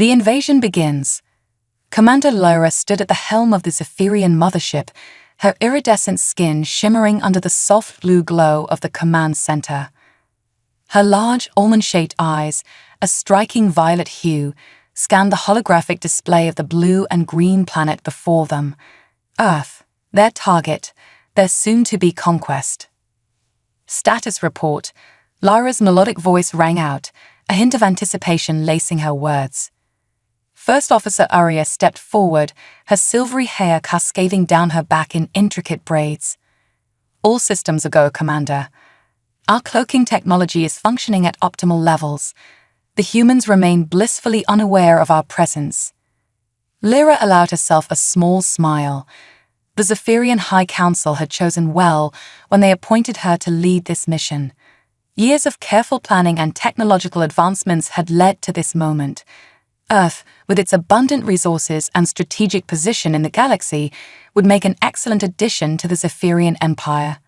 The invasion begins. Commander Lyra stood at the helm of the Zephyrian mothership, her iridescent skin shimmering under the soft blue glow of the command center. Her large, almond-shaped eyes, a striking violet hue, scanned the holographic display of the blue and green planet before them. Earth, their target, their soon-to-be conquest. Status report. Lyra's melodic voice rang out, a hint of anticipation lacing her words. First Officer Aria stepped forward, her silvery hair cascading down her back in intricate braids. All systems a go, Commander. Our cloaking technology is functioning at optimal levels. The humans remain blissfully unaware of our presence. Lyra allowed herself a small smile. The Zephyrian High Council had chosen well when they appointed her to lead this mission. Years of careful planning and technological advancements had led to this moment. Earth, with its abundant resources and strategic position in the galaxy, would make an excellent addition to the Zephyrian Empire.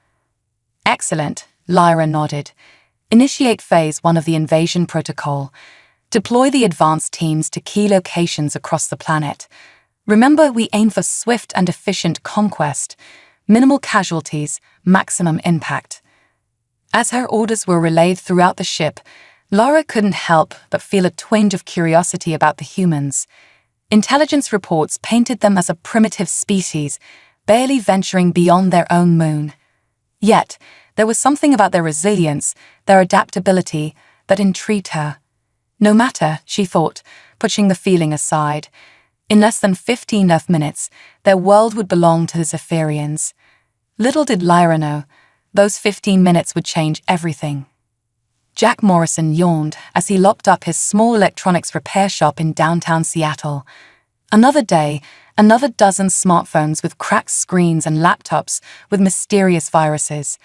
Excellent, Lyra nodded. Initiate Phase 1 of the invasion protocol. Deploy the advanced teams to key locations across the planet. Remember, we aim for swift and efficient conquest. Minimal casualties, maximum impact. As her orders were relayed throughout the ship, Lyra couldn't help but feel a twinge of curiosity about the humans. Intelligence reports painted them as a primitive species, barely venturing beyond their own moon. Yet, there was something about their resilience, their adaptability, that intrigued her. No matter, she thought, pushing the feeling aside. In less than 15 Earth minutes, their world would belong to the Zephyrians. Little did Lyra know, those 15 minutes would change everything. Jack Morrison yawned as he locked up his small electronics repair shop in downtown Seattle. Another day, another dozen smartphones with cracked screens and laptops with mysterious viruses.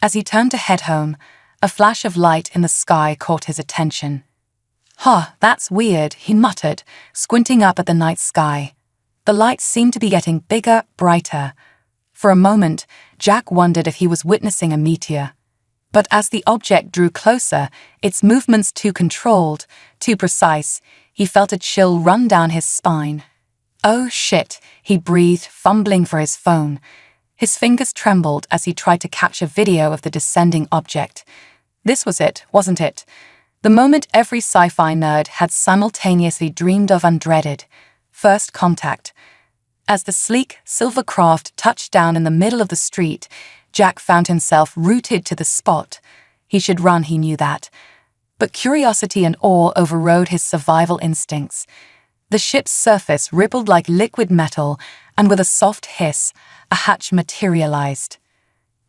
As he turned to head home, a flash of light in the sky caught his attention. "Huh, that's weird," he muttered, squinting up at the night sky. The light seemed to be getting bigger, brighter. For a moment, Jack wondered if he was witnessing a meteor. But as the object drew closer, its movements too controlled, too precise, he felt a chill run down his spine. "Oh shit," he breathed, fumbling for his phone. His fingers trembled as he tried to capture video of the descending object. This was it, wasn't it? The moment every sci-fi nerd had simultaneously dreamed of and dreaded. First contact. As the sleek, silver craft touched down in the middle of the street, Jack found himself rooted to the spot. He should run, he knew that. But curiosity and awe overrode his survival instincts. The ship's surface rippled like liquid metal, and with a soft hiss, a hatch materialized.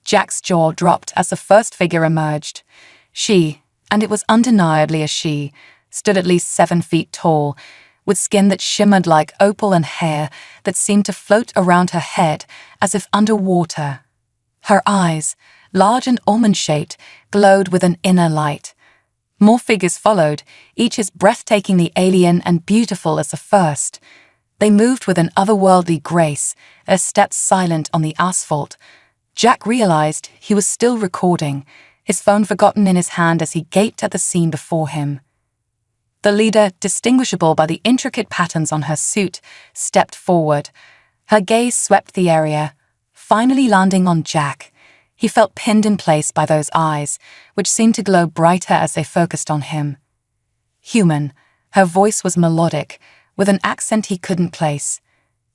Jack's jaw dropped as the first figure emerged. She, and it was undeniably a she, stood at least 7 feet tall, with skin that shimmered like opal and hair that seemed to float around her head as if underwater. Her eyes, large and almond-shaped, glowed with an inner light. More figures followed, each as breathtakingly alien and beautiful as the first. They moved with an otherworldly grace, their steps silent on the asphalt. Jack realized he was still recording, his phone forgotten in his hand as he gaped at the scene before him. The leader, distinguishable by the intricate patterns on her suit, stepped forward. Her gaze swept the area, finally landing on Jack. He felt pinned in place by those eyes, which seemed to glow brighter as they focused on him. Human, her voice was melodic, with an accent he couldn't place.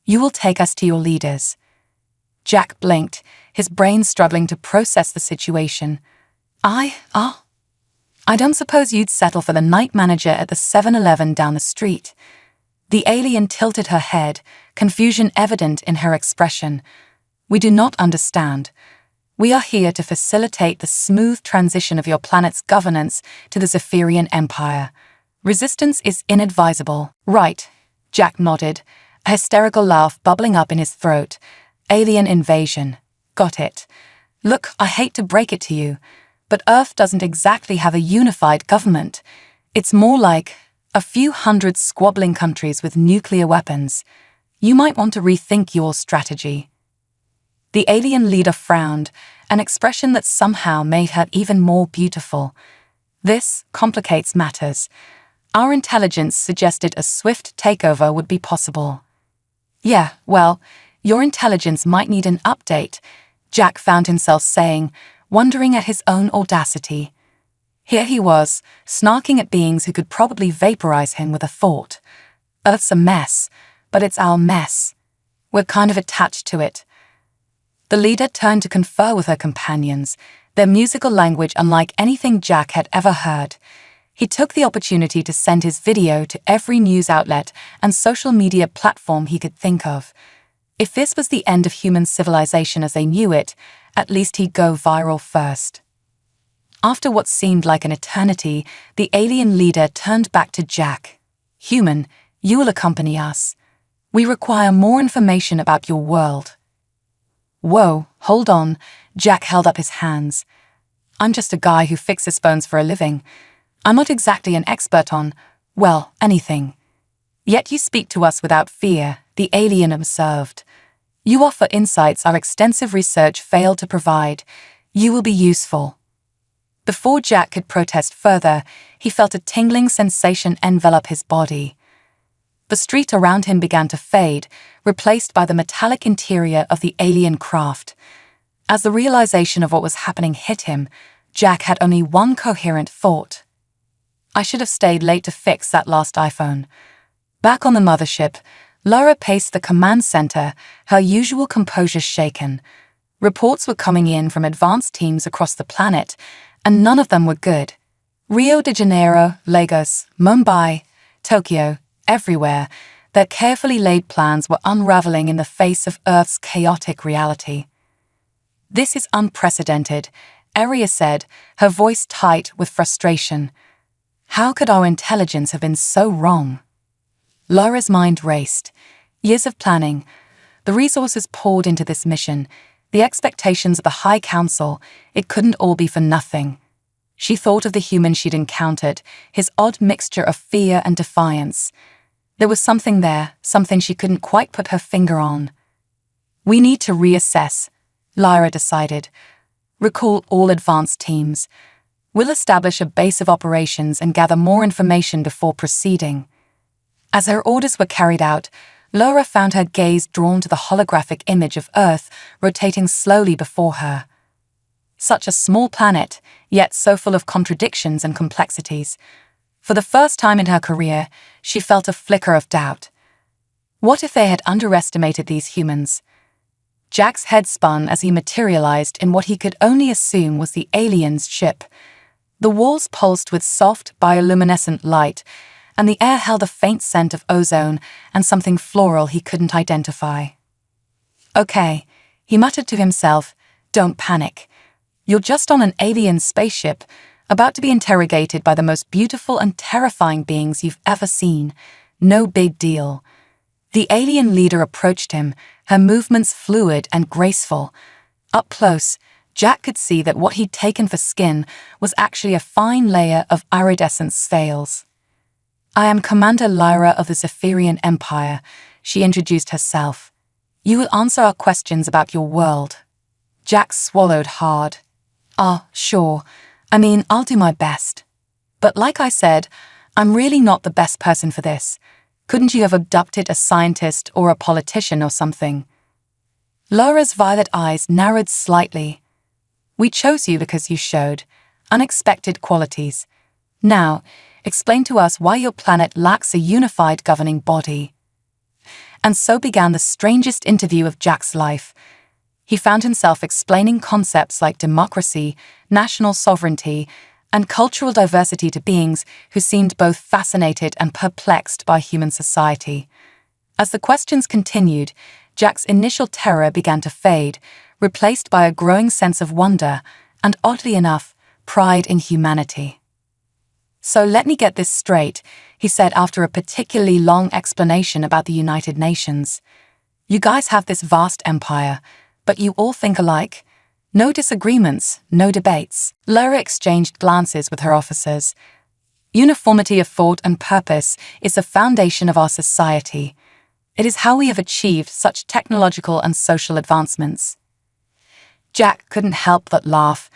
"You will take us to your leaders." Jack blinked, his brain struggling to process the situation. I don't suppose you'd settle for the night manager at the 7-Eleven down the street." The alien tilted her head, confusion evident in her expression. "We do not understand. We are here to facilitate the smooth transition of your planet's governance to the Zephyrian Empire. Resistance is inadvisable." "Right," Jack nodded, a hysterical laugh bubbling up in his throat. "Alien invasion. Got it. Look, I hate to break it to you, but Earth doesn't exactly have a unified government. It's more like a few hundred squabbling countries with nuclear weapons. You might want to rethink your strategy." The alien leader frowned, an expression that somehow made her even more beautiful. "This complicates matters. Our intelligence suggested a swift takeover would be possible. Yeah, well, your intelligence might need an update, Jack found himself saying, wondering at his own audacity. Here he was, snarking at beings who could probably vaporize him with a thought. Earth's a mess, but it's our mess. We're kind of attached to it. The leader turned to confer with her companions, their musical language unlike anything Jack had ever heard. He took the opportunity to send his video to every news outlet and social media platform he could think of. If this was the end of human civilization as they knew it, at least he'd go viral first. After what seemed like an eternity, the alien leader turned back to Jack. Human, you will accompany us. We require more information about your world. Whoa, hold on, Jack held up his hands. I'm just a guy who fixes phones for a living. I'm not exactly an expert on, well, anything. Yet you speak to us without fear, the alien observed. You offer insights our extensive research failed to provide. You will be useful. Before Jack could protest further, he felt a tingling sensation envelop his body. The street around him began to fade, replaced by the metallic interior of the alien craft. As the realization of what was happening hit him, Jack had only one coherent thought. I should have stayed late to fix that last iPhone. Back on the mothership, Lara paced the command center, her usual composure shaken. Reports were coming in from advanced teams across the planet, and none of them were good. Rio de Janeiro, Lagos, Mumbai, Tokyo, everywhere, their carefully laid plans were unraveling in the face of Earth's chaotic reality. This is unprecedented, Aria said, her voice tight with frustration. How could our intelligence have been so wrong? Lara's mind raced. Years of planning, the resources poured into this mission, the expectations of the High Council, it couldn't all be for nothing. She thought of the human she'd encountered, his odd mixture of fear and defiance. There was something there, something she couldn't quite put her finger on. We need to reassess, Lyra decided. Recall all advanced teams. We'll establish a base of operations and gather more information before proceeding. As her orders were carried out, Laura found her gaze drawn to the holographic image of Earth rotating slowly before her. Such a small planet, yet so full of contradictions and complexities. For the first time in her career, she felt a flicker of doubt. What if they had underestimated these humans? Jack's head spun as he materialized in what he could only assume was the alien's ship. The walls pulsed with soft, bioluminescent light, and the air held a faint scent of ozone and something floral he couldn't identify. Okay, he muttered to himself, don't panic. You're just on an alien spaceship, about to be interrogated by the most beautiful and terrifying beings you've ever seen. No big deal. The alien leader approached him, her movements fluid and graceful. Up close, Jack could see that what he'd taken for skin was actually a fine layer of iridescent scales. I am Commander Lyra of the Zephyrian Empire, she introduced herself. You will answer our questions about your world. Jack swallowed hard. Sure. I'll do my best. But like I said, I'm really not the best person for this. Couldn't you have abducted a scientist or a politician or something? Laura's violet eyes narrowed slightly. We chose you because you showed unexpected qualities. Now, explain to us why your planet lacks a unified governing body. And so began the strangest interview of Jack's life. He found himself explaining concepts like democracy, national sovereignty, and cultural diversity to beings who seemed both fascinated and perplexed by human society. As the questions continued, Jack's initial terror began to fade, replaced by a growing sense of wonder and, oddly enough, pride in humanity. So let me get this straight, he said after a particularly long explanation about the United Nations. You guys have this vast empire, but you all think alike? No disagreements, no debates. Laura exchanged glances with her officers. Uniformity of thought and purpose is the foundation of our society. It is how we have achieved such technological and social advancements. Jack couldn't help but laugh.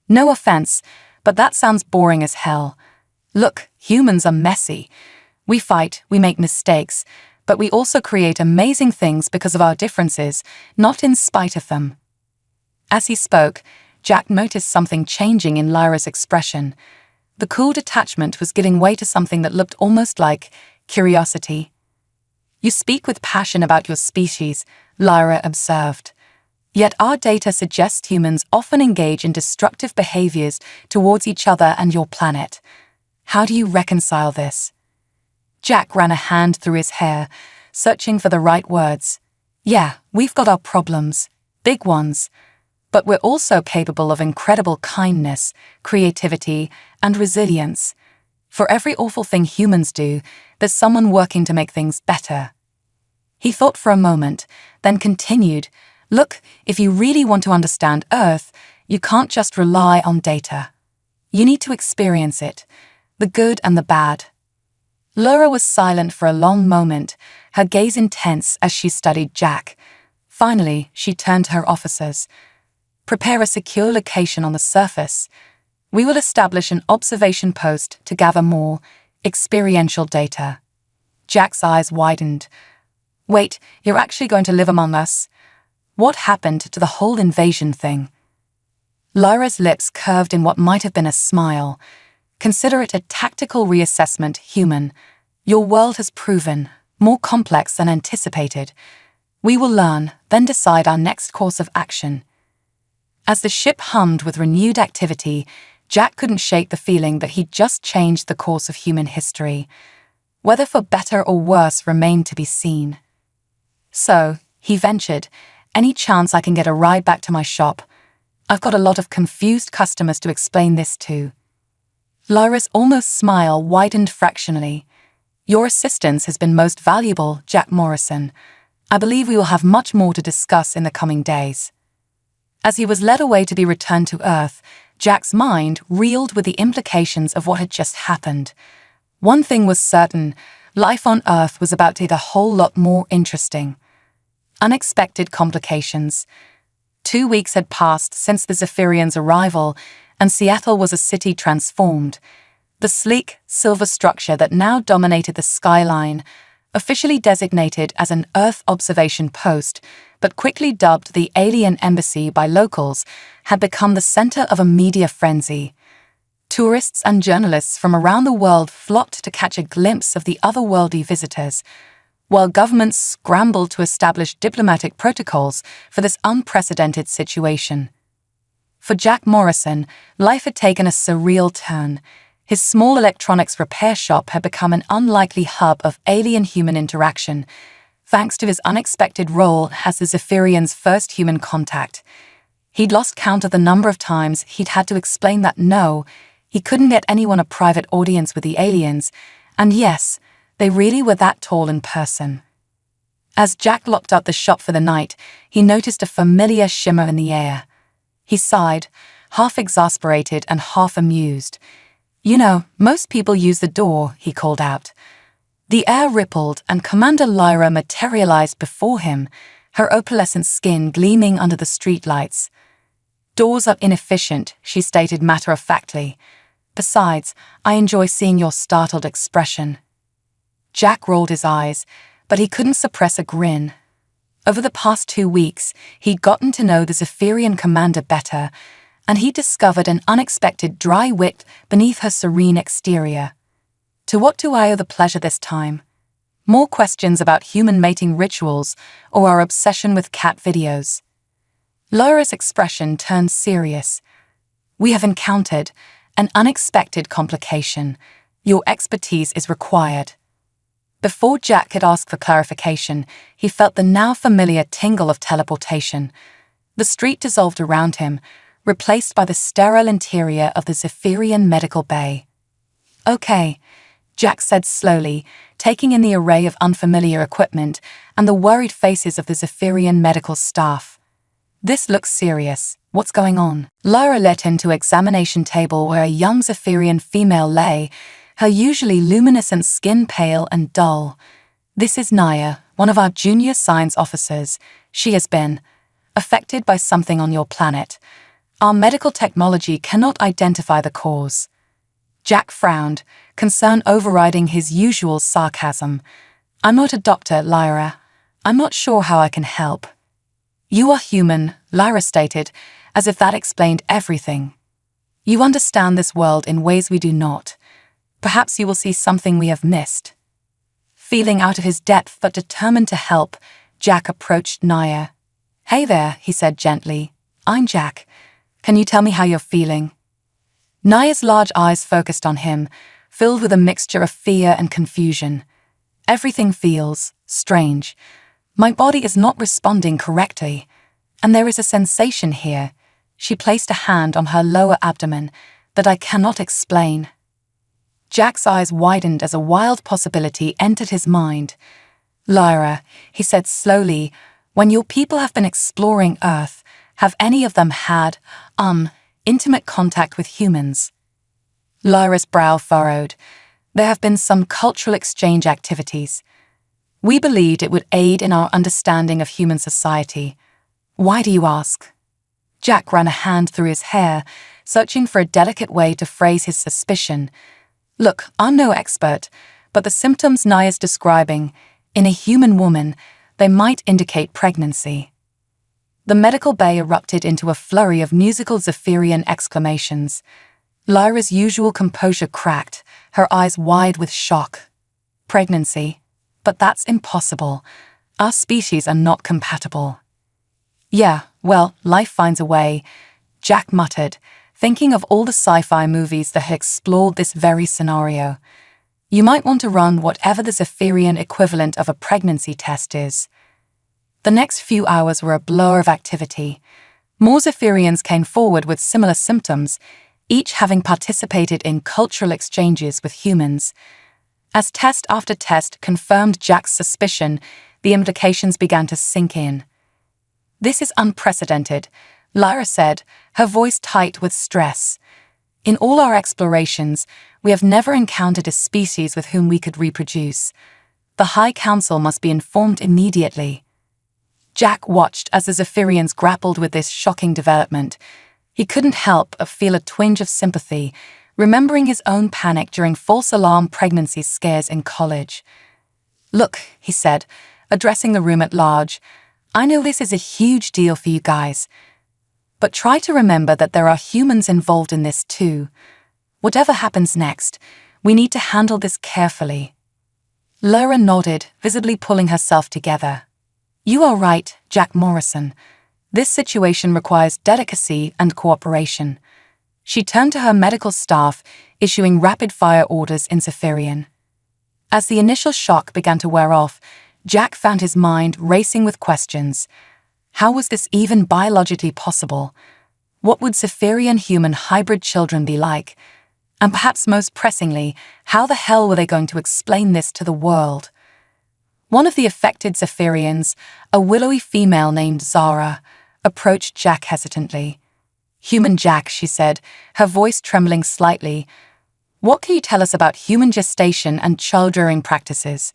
No offense, but that sounds boring as hell. Look, humans are messy. We fight, we make mistakes, but we also create amazing things because of our differences, not in spite of them. As he spoke, Jack noticed something changing in Lyra's expression. The cool detachment was giving way to something that looked almost like curiosity. You speak with passion about your species, Lyra observed. Yet our data suggests humans often engage in destructive behaviors towards each other and your planet. How do you reconcile this? Jack ran a hand through his hair, searching for the right words. Yeah, we've got our problems, big ones, but we're also capable of incredible kindness, creativity, and resilience. For every awful thing humans do, there's someone working to make things better. He thought for a moment, then continued, Look, if you really want to understand Earth, you can't just rely on data. You need to experience it, the good and the bad. Lyra was silent for a long moment, her gaze intense as she studied Jack. Finally, she turned to her officers. Prepare a secure location on the surface. We will establish an observation post to gather more experiential data. Jack's eyes widened. Wait, you're actually going to live among us? What happened to the whole invasion thing? Lyra's lips curved in what might have been a smile. Consider it a tactical reassessment, human. Your world has proven more complex than anticipated. We will learn, then decide our next course of action. As the ship hummed with renewed activity, Jack couldn't shake the feeling that he'd just changed the course of human history. Whether for better or worse remained to be seen. So, he ventured, any chance I can get a ride back to my shop? I've got a lot of confused customers to explain this to. Lyra's almost smile widened fractionally. Your assistance has been most valuable, Jack Morrison. I believe we will have much more to discuss in the coming days. As he was led away to be returned to Earth, Jack's mind reeled with the implications of what had just happened. One thing was certain, life on Earth was about to get a whole lot more interesting. Unexpected complications. 2 weeks had passed since the Zephyrians' arrival, and Seattle was a city transformed. The sleek, silver structure that now dominated the skyline, officially designated as an Earth observation post, but quickly dubbed the Alien Embassy by locals, had become the center of a media frenzy. Tourists and journalists from around the world flocked to catch a glimpse of the otherworldly visitors, while governments scrambled to establish diplomatic protocols for this unprecedented situation. For Jack Morrison, life had taken a surreal turn. His small electronics repair shop had become an unlikely hub of alien-human interaction, thanks to his unexpected role as the Zephyrians' first human contact. He'd lost count of the number of times he'd had to explain that no, he couldn't get anyone a private audience with the aliens, and yes, they really were that tall in person. As Jack locked up the shop for the night, he noticed a familiar shimmer in the air. He sighed, half exasperated and half amused. You know, most people use the door, he called out. The air rippled and Commander Lyra materialized before him, her opalescent skin gleaming under the streetlights. Doors are inefficient, she stated matter-of-factly. Besides, I enjoy seeing your startled expression. Jack rolled his eyes, but he couldn't suppress a grin. Over the past 2 weeks, he'd gotten to know the Zephyrian commander better, and he discovered an unexpected dry wit beneath her serene exterior. To what do I owe the pleasure this time? More questions about human mating rituals or our obsession with cat videos? Lyra's expression turned serious. We have encountered an unexpected complication. Your expertise is required. Before Jack could ask for clarification, he felt the now familiar tingle of teleportation. The street dissolved around him, replaced by the sterile interior of the Zephyrian medical bay. Okay, Jack said slowly, taking in the array of unfamiliar equipment and the worried faces of the Zephyrian medical staff. This looks serious. What's going on? Lyra led him to an examination table where a young Zephyrian female lay, her usually luminescent skin pale and dull. This is Naya, one of our junior science officers. She has been affected by something on your planet. Our medical technology cannot identify the cause. Jack frowned, concern overriding his usual sarcasm. "I'm not a doctor, Lyra. I'm not sure how I can help." "You are human," Lyra stated, as if that explained everything. "You understand this world in ways we do not. Perhaps you will see something we have missed." Feeling out of his depth but determined to help, Jack approached Naya. "Hey there," he said gently. "I'm Jack. Can you tell me how you're feeling?" Naya's large eyes focused on him, filled with a mixture of fear and confusion. "Everything feels strange. My body is not responding correctly, and there is a sensation here," she placed a hand on her lower abdomen, "that I cannot explain." Jack's eyes widened as a wild possibility entered his mind. "Lyra," he said slowly, "when your people have been exploring Earth, have any of them had, intimate contact with humans?" Lyra's brow furrowed. "There have been some cultural exchange activities. We believed it would aid in our understanding of human society. Why do you ask?" Jack ran a hand through his hair, searching for a delicate way to phrase his suspicion. "Look, I'm no expert, but the symptoms Naya's describing, in a human woman, they might indicate pregnancy." The medical bay erupted into a flurry of musical Zephyrian exclamations. Lyra's usual composure cracked, her eyes wide with shock. "Pregnancy? But that's impossible. Our species are not compatible." "Yeah, well, life finds a way," Jack muttered, thinking of all the sci-fi movies that had explored this very scenario. "You might want to run whatever the Zephyrian equivalent of a pregnancy test is." The next few hours were a blur of activity. More Zephyrians came forward with similar symptoms, each having participated in cultural exchanges with humans. As test after test confirmed Jack's suspicion, the implications began to sink in. "This is unprecedented," Lyra said, her voice tight with stress. "In all our explorations, we have never encountered a species with whom we could reproduce. The High Council must be informed immediately." Jack watched as the Zephyrians grappled with this shocking development. He couldn't help but feel a twinge of sympathy, remembering his own panic during false alarm pregnancy scares in college. "Look," he said, addressing the room at large, "I know this is a huge deal for you guys, but try to remember that there are humans involved in this too. Whatever happens next, we need to handle this carefully." Lyra nodded, visibly pulling herself together. "You are right, Jack Morrison. This situation requires delicacy and cooperation." She turned to her medical staff, issuing rapid-fire orders in Zephyrian. As the initial shock began to wear off, Jack found his mind racing with questions. How was this even biologically possible? What would Zephyrian-human hybrid children be like? And perhaps most pressingly, how the hell were they going to explain this to the world? One of the affected Zephyrians, a willowy female named Zara, approached Jack hesitantly. "Human Jack," she said, her voice trembling slightly. "What can you tell us about human gestation and child-rearing practices?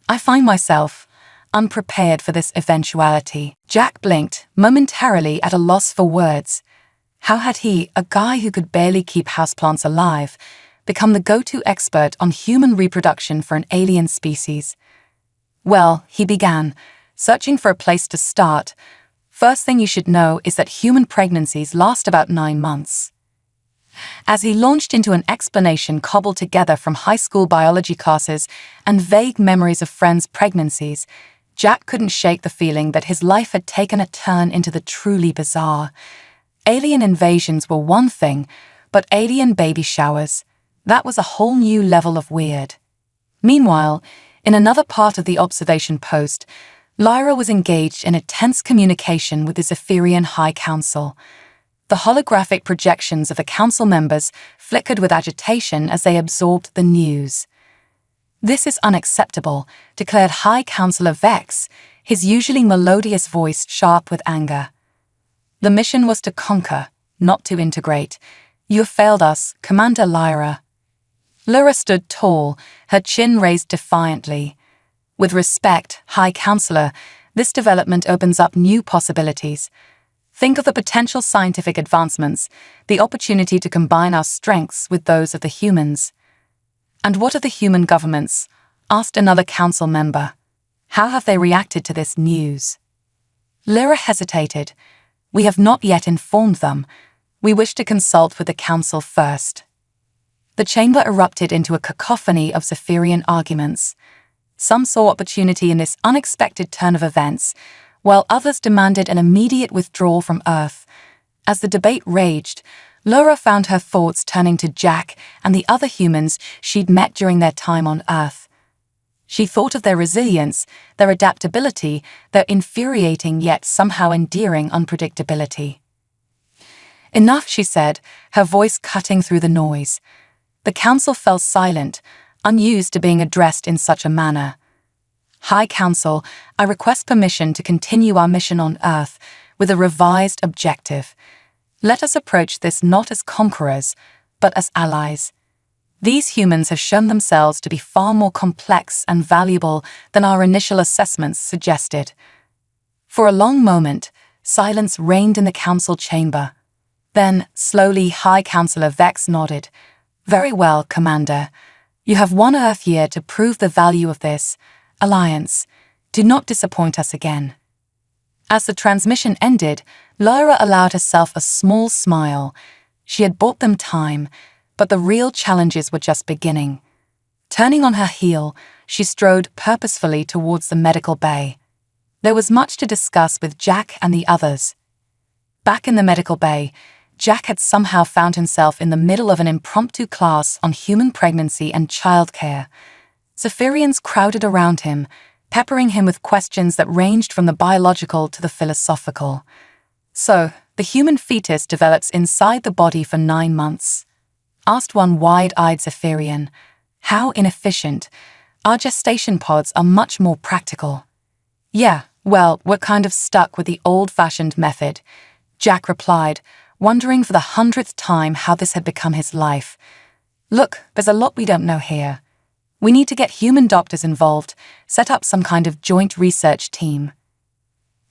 I find myself unprepared for this eventuality." Jack blinked, momentarily at a loss for words. How had he, a guy who could barely keep houseplants alive, become the go-to expert on human reproduction for an alien species? "Well," he began, searching for a place to start, "first thing you should know is that human pregnancies last about 9 months." As he launched into an explanation cobbled together from high school biology classes and vague memories of friends' pregnancies, Jack couldn't shake the feeling that his life had taken a turn into the truly bizarre. Alien invasions were one thing, but alien baby showers, that was a whole new level of weird. Meanwhile, in another part of the observation post, Lyra was engaged in a tense communication with the Zephyrian High Council. The holographic projections of the council members flickered with agitation as they absorbed the news. "This is unacceptable," declared High Councillor Vex, his usually melodious voice sharp with anger. "The mission was to conquer, not to integrate. You have failed us, Commander Lyra." Lyra stood tall, her chin raised defiantly. "With respect, High Councillor, this development opens up new possibilities. Think of the potential scientific advancements, the opportunity to combine our strengths with those of the humans. And what of the human governments? Asked another council member. How have they reacted to this news? Lyra hesitated. We have not yet informed them. We wish to consult with the council first. The chamber erupted into a cacophony of Zephyrian arguments. Some saw opportunity in this unexpected turn of events, while others demanded an immediate withdrawal from Earth. As the debate raged, Lyra found her thoughts turning to Jack and the other humans she'd met during their time on Earth. She thought of their resilience, their adaptability, their infuriating yet somehow endearing unpredictability. Enough, she said, her voice cutting through the noise. The council fell silent, unused to being addressed in such a manner. High Council, I request permission to continue our mission on Earth with a revised objective. Let us approach this not as conquerors, but as allies. These humans have shown themselves to be far more complex and valuable than our initial assessments suggested. For a long moment, silence reigned in the council chamber. Then, slowly, High Councillor Vex nodded. Very well, Commander. You have 1 Earth year to prove the value of this alliance. Do not disappoint us again. As the transmission ended, Lyra allowed herself a small smile. She had bought them time, but the real challenges were just beginning. Turning on her heel, she strode purposefully towards the medical bay. There was much to discuss with Jack and the others. Back in the medical bay, Jack had somehow found himself in the middle of an impromptu class on human pregnancy and childcare. Zephyrians crowded around him, peppering him with questions that ranged from the biological to the philosophical. So, the human fetus develops inside the body for 9 months. Asked one wide-eyed Zephyrian, how inefficient. Our gestation pods are much more practical. Yeah, well, we're kind of stuck with the old-fashioned method, Jack replied, wondering for the 100th time how this had become his life. Look, there's a lot we don't know here. We need to get human doctors involved, set up some kind of joint research team.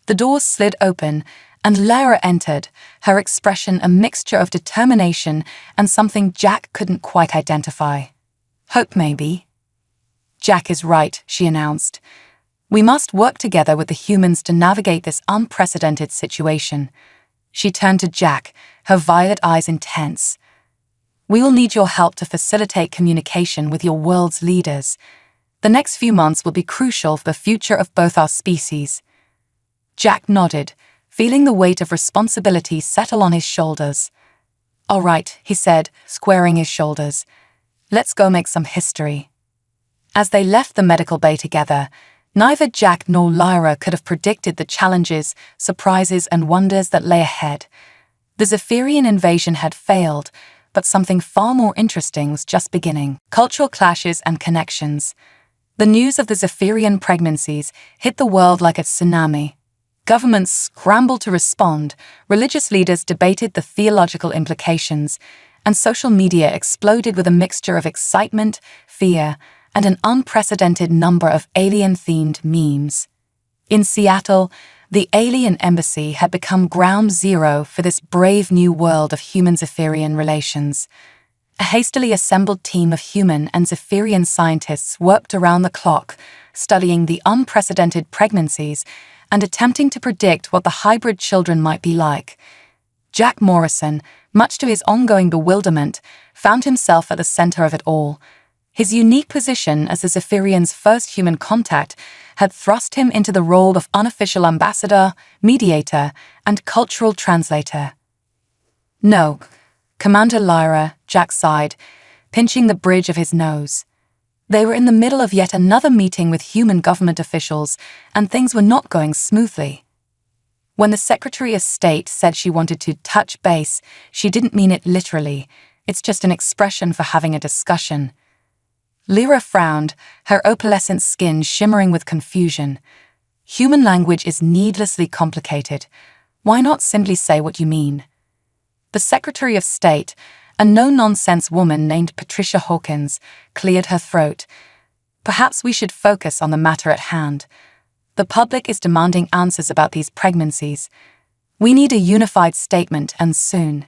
The doors slid open, and Lyra entered, her expression a mixture of determination and something Jack couldn't quite identify. Hope, maybe. Jack is right, she announced. We must work together with the humans to navigate this unprecedented situation. She turned to Jack, her violet eyes intense. We will need your help to facilitate communication with your world's leaders. The next few months will be crucial for the future of both our species. Jack nodded, feeling the weight of responsibility settle on his shoulders. All right, he said, squaring his shoulders. Let's go make some history. As they left the medical bay together, neither Jack nor Lyra could have predicted the challenges, surprises, and wonders that lay ahead. The Zephyrian invasion had failed, but something far more interesting was just beginning. Cultural clashes and connections. The news of the Zephyrian pregnancies hit the world like a tsunami. Governments scrambled to respond, religious leaders debated the theological implications, and social media exploded with a mixture of excitement, fear, and an unprecedented number of alien-themed memes. In Seattle, the alien embassy had become ground zero for this brave new world of human-Zephyrian relations. A hastily assembled team of human and Zephyrian scientists worked around the clock, studying the unprecedented pregnancies and attempting to predict what the hybrid children might be like. Jack Morrison, much to his ongoing bewilderment, found himself at the center of it all. His unique position as the Zephyrians' first human contact had thrust him into the role of unofficial ambassador, mediator, and cultural translator. No, Commander Lyra, Jack sighed, pinching the bridge of his nose. They were in the middle of yet another meeting with human government officials, and things were not going smoothly. When the Secretary of State said she wanted to touch base, she didn't mean it literally. It's just an expression for having a discussion. Lyra frowned, her opalescent skin shimmering with confusion. Human language is needlessly complicated. Why not simply say what you mean? The Secretary of State, a no-nonsense woman named Patricia Hawkins, cleared her throat. Perhaps we should focus on the matter at hand. The public is demanding answers about these pregnancies. We need a unified statement, and soon.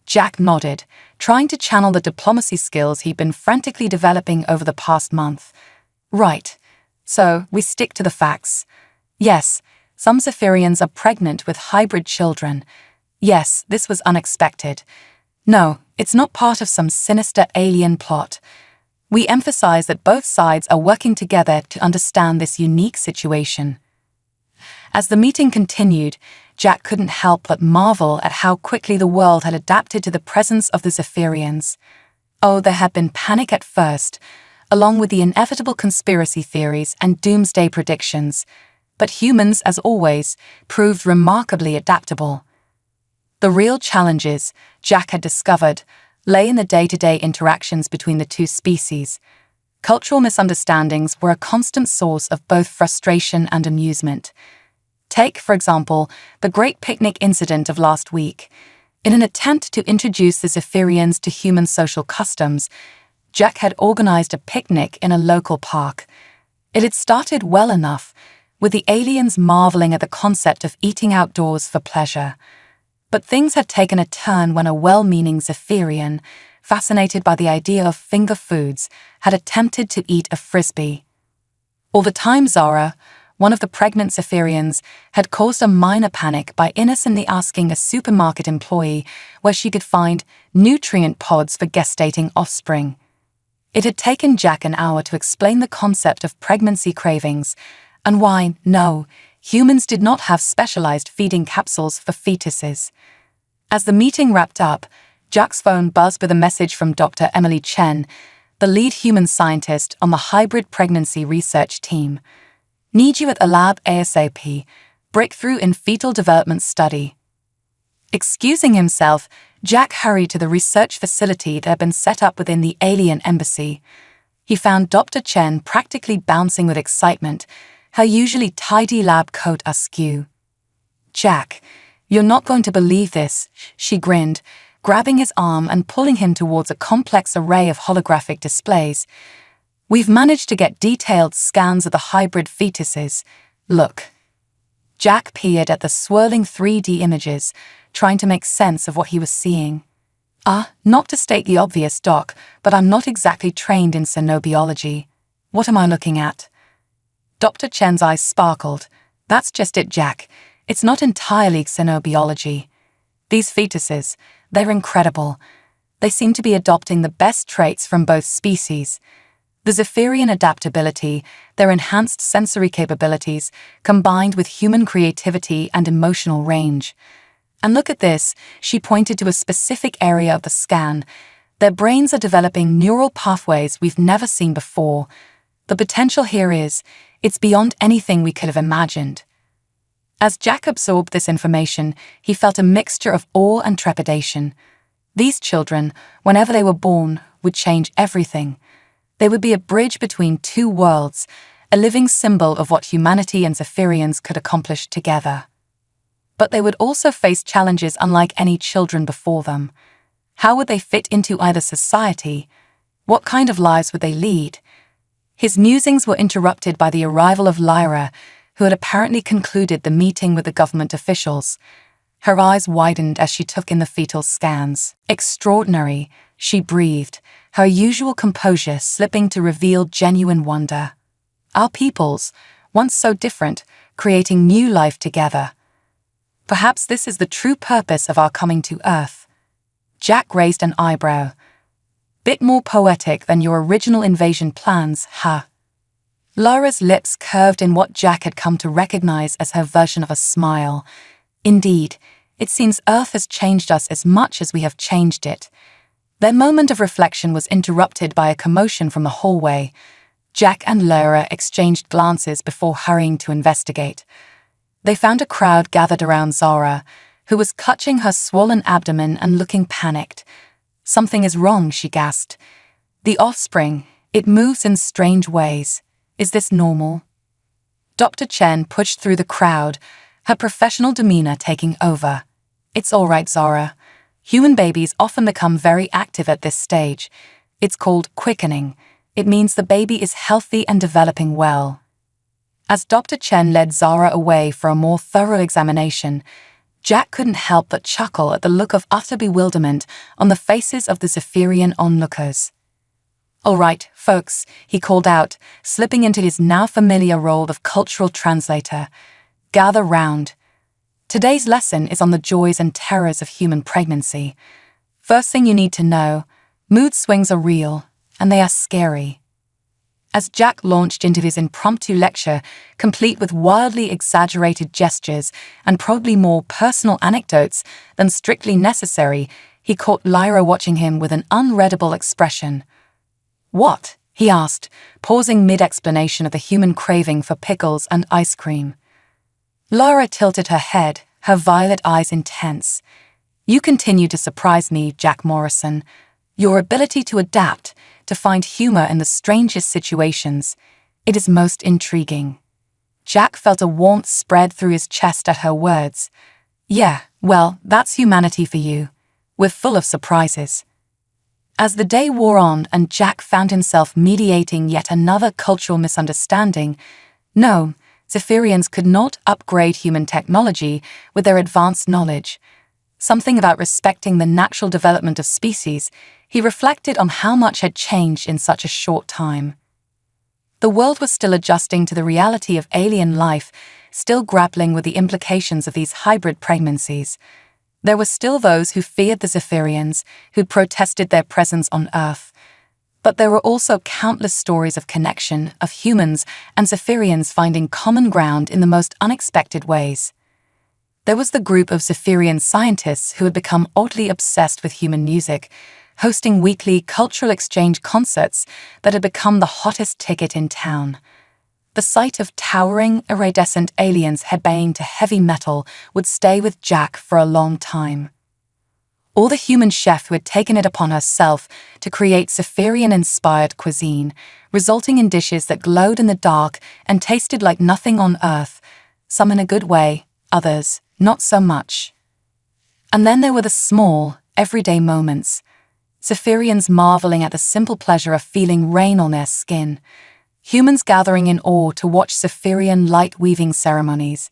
Jack nodded, trying to channel the diplomacy skills he'd been frantically developing over the past month. Right. So, we stick to the facts. Yes, some Zephyrians are pregnant with hybrid children. Yes, this was unexpected. No, it's not part of some sinister alien plot. We emphasize that both sides are working together to understand this unique situation. As the meeting continued, Jack couldn't help but marvel at how quickly the world had adapted to the presence of the Zephyrians. Oh, there had been panic at first, along with the inevitable conspiracy theories and doomsday predictions, but humans, as always, proved remarkably adaptable. The real challenges, Jack had discovered, lay in the day-to-day interactions between the two species. Cultural misunderstandings were a constant source of both frustration and amusement. Take, for example, the Great Picnic incident of last week. In an attempt to introduce the Zephyrians to human social customs, Jack had organized a picnic in a local park. It had started well enough, with the aliens marveling at the concept of eating outdoors for pleasure. But things had taken a turn when a well-meaning Zephyrian, fascinated by the idea of finger foods, had attempted to eat a frisbee. All the time Zara, one of the pregnant Zephyrians, had caused a minor panic by innocently asking a supermarket employee where she could find nutrient pods for gestating offspring. It had taken Jack an hour to explain the concept of pregnancy cravings and why, no, humans did not have specialized feeding capsules for fetuses. As the meeting wrapped up, Jack's phone buzzed with a message from Dr. Emily Chen, the lead human scientist on the hybrid pregnancy research team. Need you at the lab ASAP. Breakthrough in fetal development study. Excusing himself, Jack hurried to the research facility that had been set up within the alien embassy. He found Dr. Chen practically bouncing with excitement, her usually tidy lab coat askew. "Jack, you're not going to believe this," she grinned, grabbing his arm and pulling him towards a complex array of holographic displays. "We've managed to get detailed scans of the hybrid fetuses. Look." Jack peered at the swirling 3D images, trying to make sense of what he was seeing. Not to state the obvious, Doc, but I'm not exactly trained in xenobiology. What am I looking at? Dr. Chen's eyes sparkled. "That's just it, Jack. It's not entirely xenobiology. These fetuses, they're incredible. They seem to be adopting the best traits from both species. The Zephyrian adaptability, their enhanced sensory capabilities, combined with human creativity and emotional range. And look at this," she pointed to a specific area of the scan. "Their brains are developing neural pathways we've never seen before. The potential here it's beyond anything we could have imagined." As Jack absorbed this information, he felt a mixture of awe and trepidation. These children, whenever they were born, would change everything. They would be a bridge between two worlds, a living symbol of what humanity and Zephyrians could accomplish together. But they would also face challenges unlike any children before them. How would they fit into either society? What kind of lives would they lead? His musings were interrupted by the arrival of Lyra, who had apparently concluded the meeting with the government officials. Her eyes widened as she took in the fetal scans. "Extraordinary," she breathed, her usual composure slipping to reveal genuine wonder. "Our peoples, once so different, creating new life together. Perhaps this is the true purpose of our coming to Earth." Jack raised an eyebrow. "Bit more poetic than your original invasion plans, huh?" Lyra's lips curved in what Jack had come to recognize as her version of a smile. "Indeed, it seems Earth has changed us as much as we have changed it." Their moment of reflection was interrupted by a commotion from the hallway. Jack and Lyra exchanged glances before hurrying to investigate. They found a crowd gathered around Zara, who was clutching her swollen abdomen and looking panicked. "Something is wrong," she gasped. "The offspring, it moves in strange ways. Is this normal?" Dr. Chen pushed through the crowd, her professional demeanor taking over. "It's all right, Zara. Human babies often become very active at this stage. It's called quickening. It means the baby is healthy and developing well." As Dr. Chen led Zara away for a more thorough examination, Jack couldn't help but chuckle at the look of utter bewilderment on the faces of the Zephyrian onlookers. "All right, folks," he called out, slipping into his now familiar role of cultural translator. "Gather round. Today's lesson is on the joys and terrors of human pregnancy. First thing you need to know, mood swings are real, and they are scary." As Jack launched into his impromptu lecture, complete with wildly exaggerated gestures and probably more personal anecdotes than strictly necessary, he caught Lyra watching him with an unreadable expression. "What?" he asked, pausing mid-explanation of the human craving for pickles and ice cream. Lyra tilted her head, her violet eyes intense. "You continue to surprise me, Jack Morrison. Your ability to adapt, to find humor in the strangest situations, it is most intriguing." Jack felt a warmth spread through his chest at her words. "Yeah, well, that's humanity for you. We're full of surprises." As the day wore on and Jack found himself mediating yet another cultural misunderstanding, no, Zephyrians could not upgrade human technology with their advanced knowledge. Something about respecting the natural development of species, he reflected on how much had changed in such a short time. The world was still adjusting to the reality of alien life, still grappling with the implications of these hybrid pregnancies. There were still those who feared the Zephyrians, who protested their presence on Earth. But there were also countless stories of connection, of humans and Zephyrians finding common ground in the most unexpected ways. There was the group of Zephyrian scientists who had become oddly obsessed with human music, hosting weekly cultural exchange concerts that had become the hottest ticket in town. The sight of towering, iridescent aliens headbanging to heavy metal would stay with Jack for a long time. Or the human chef who had taken it upon herself to create Zephyrian-inspired cuisine, resulting in dishes that glowed in the dark and tasted like nothing on Earth, some in a good way, others not so much. And then there were the small, everyday moments. Zephyrians marveling at the simple pleasure of feeling rain on their skin. Humans gathering in awe to watch Zephyrian light-weaving ceremonies.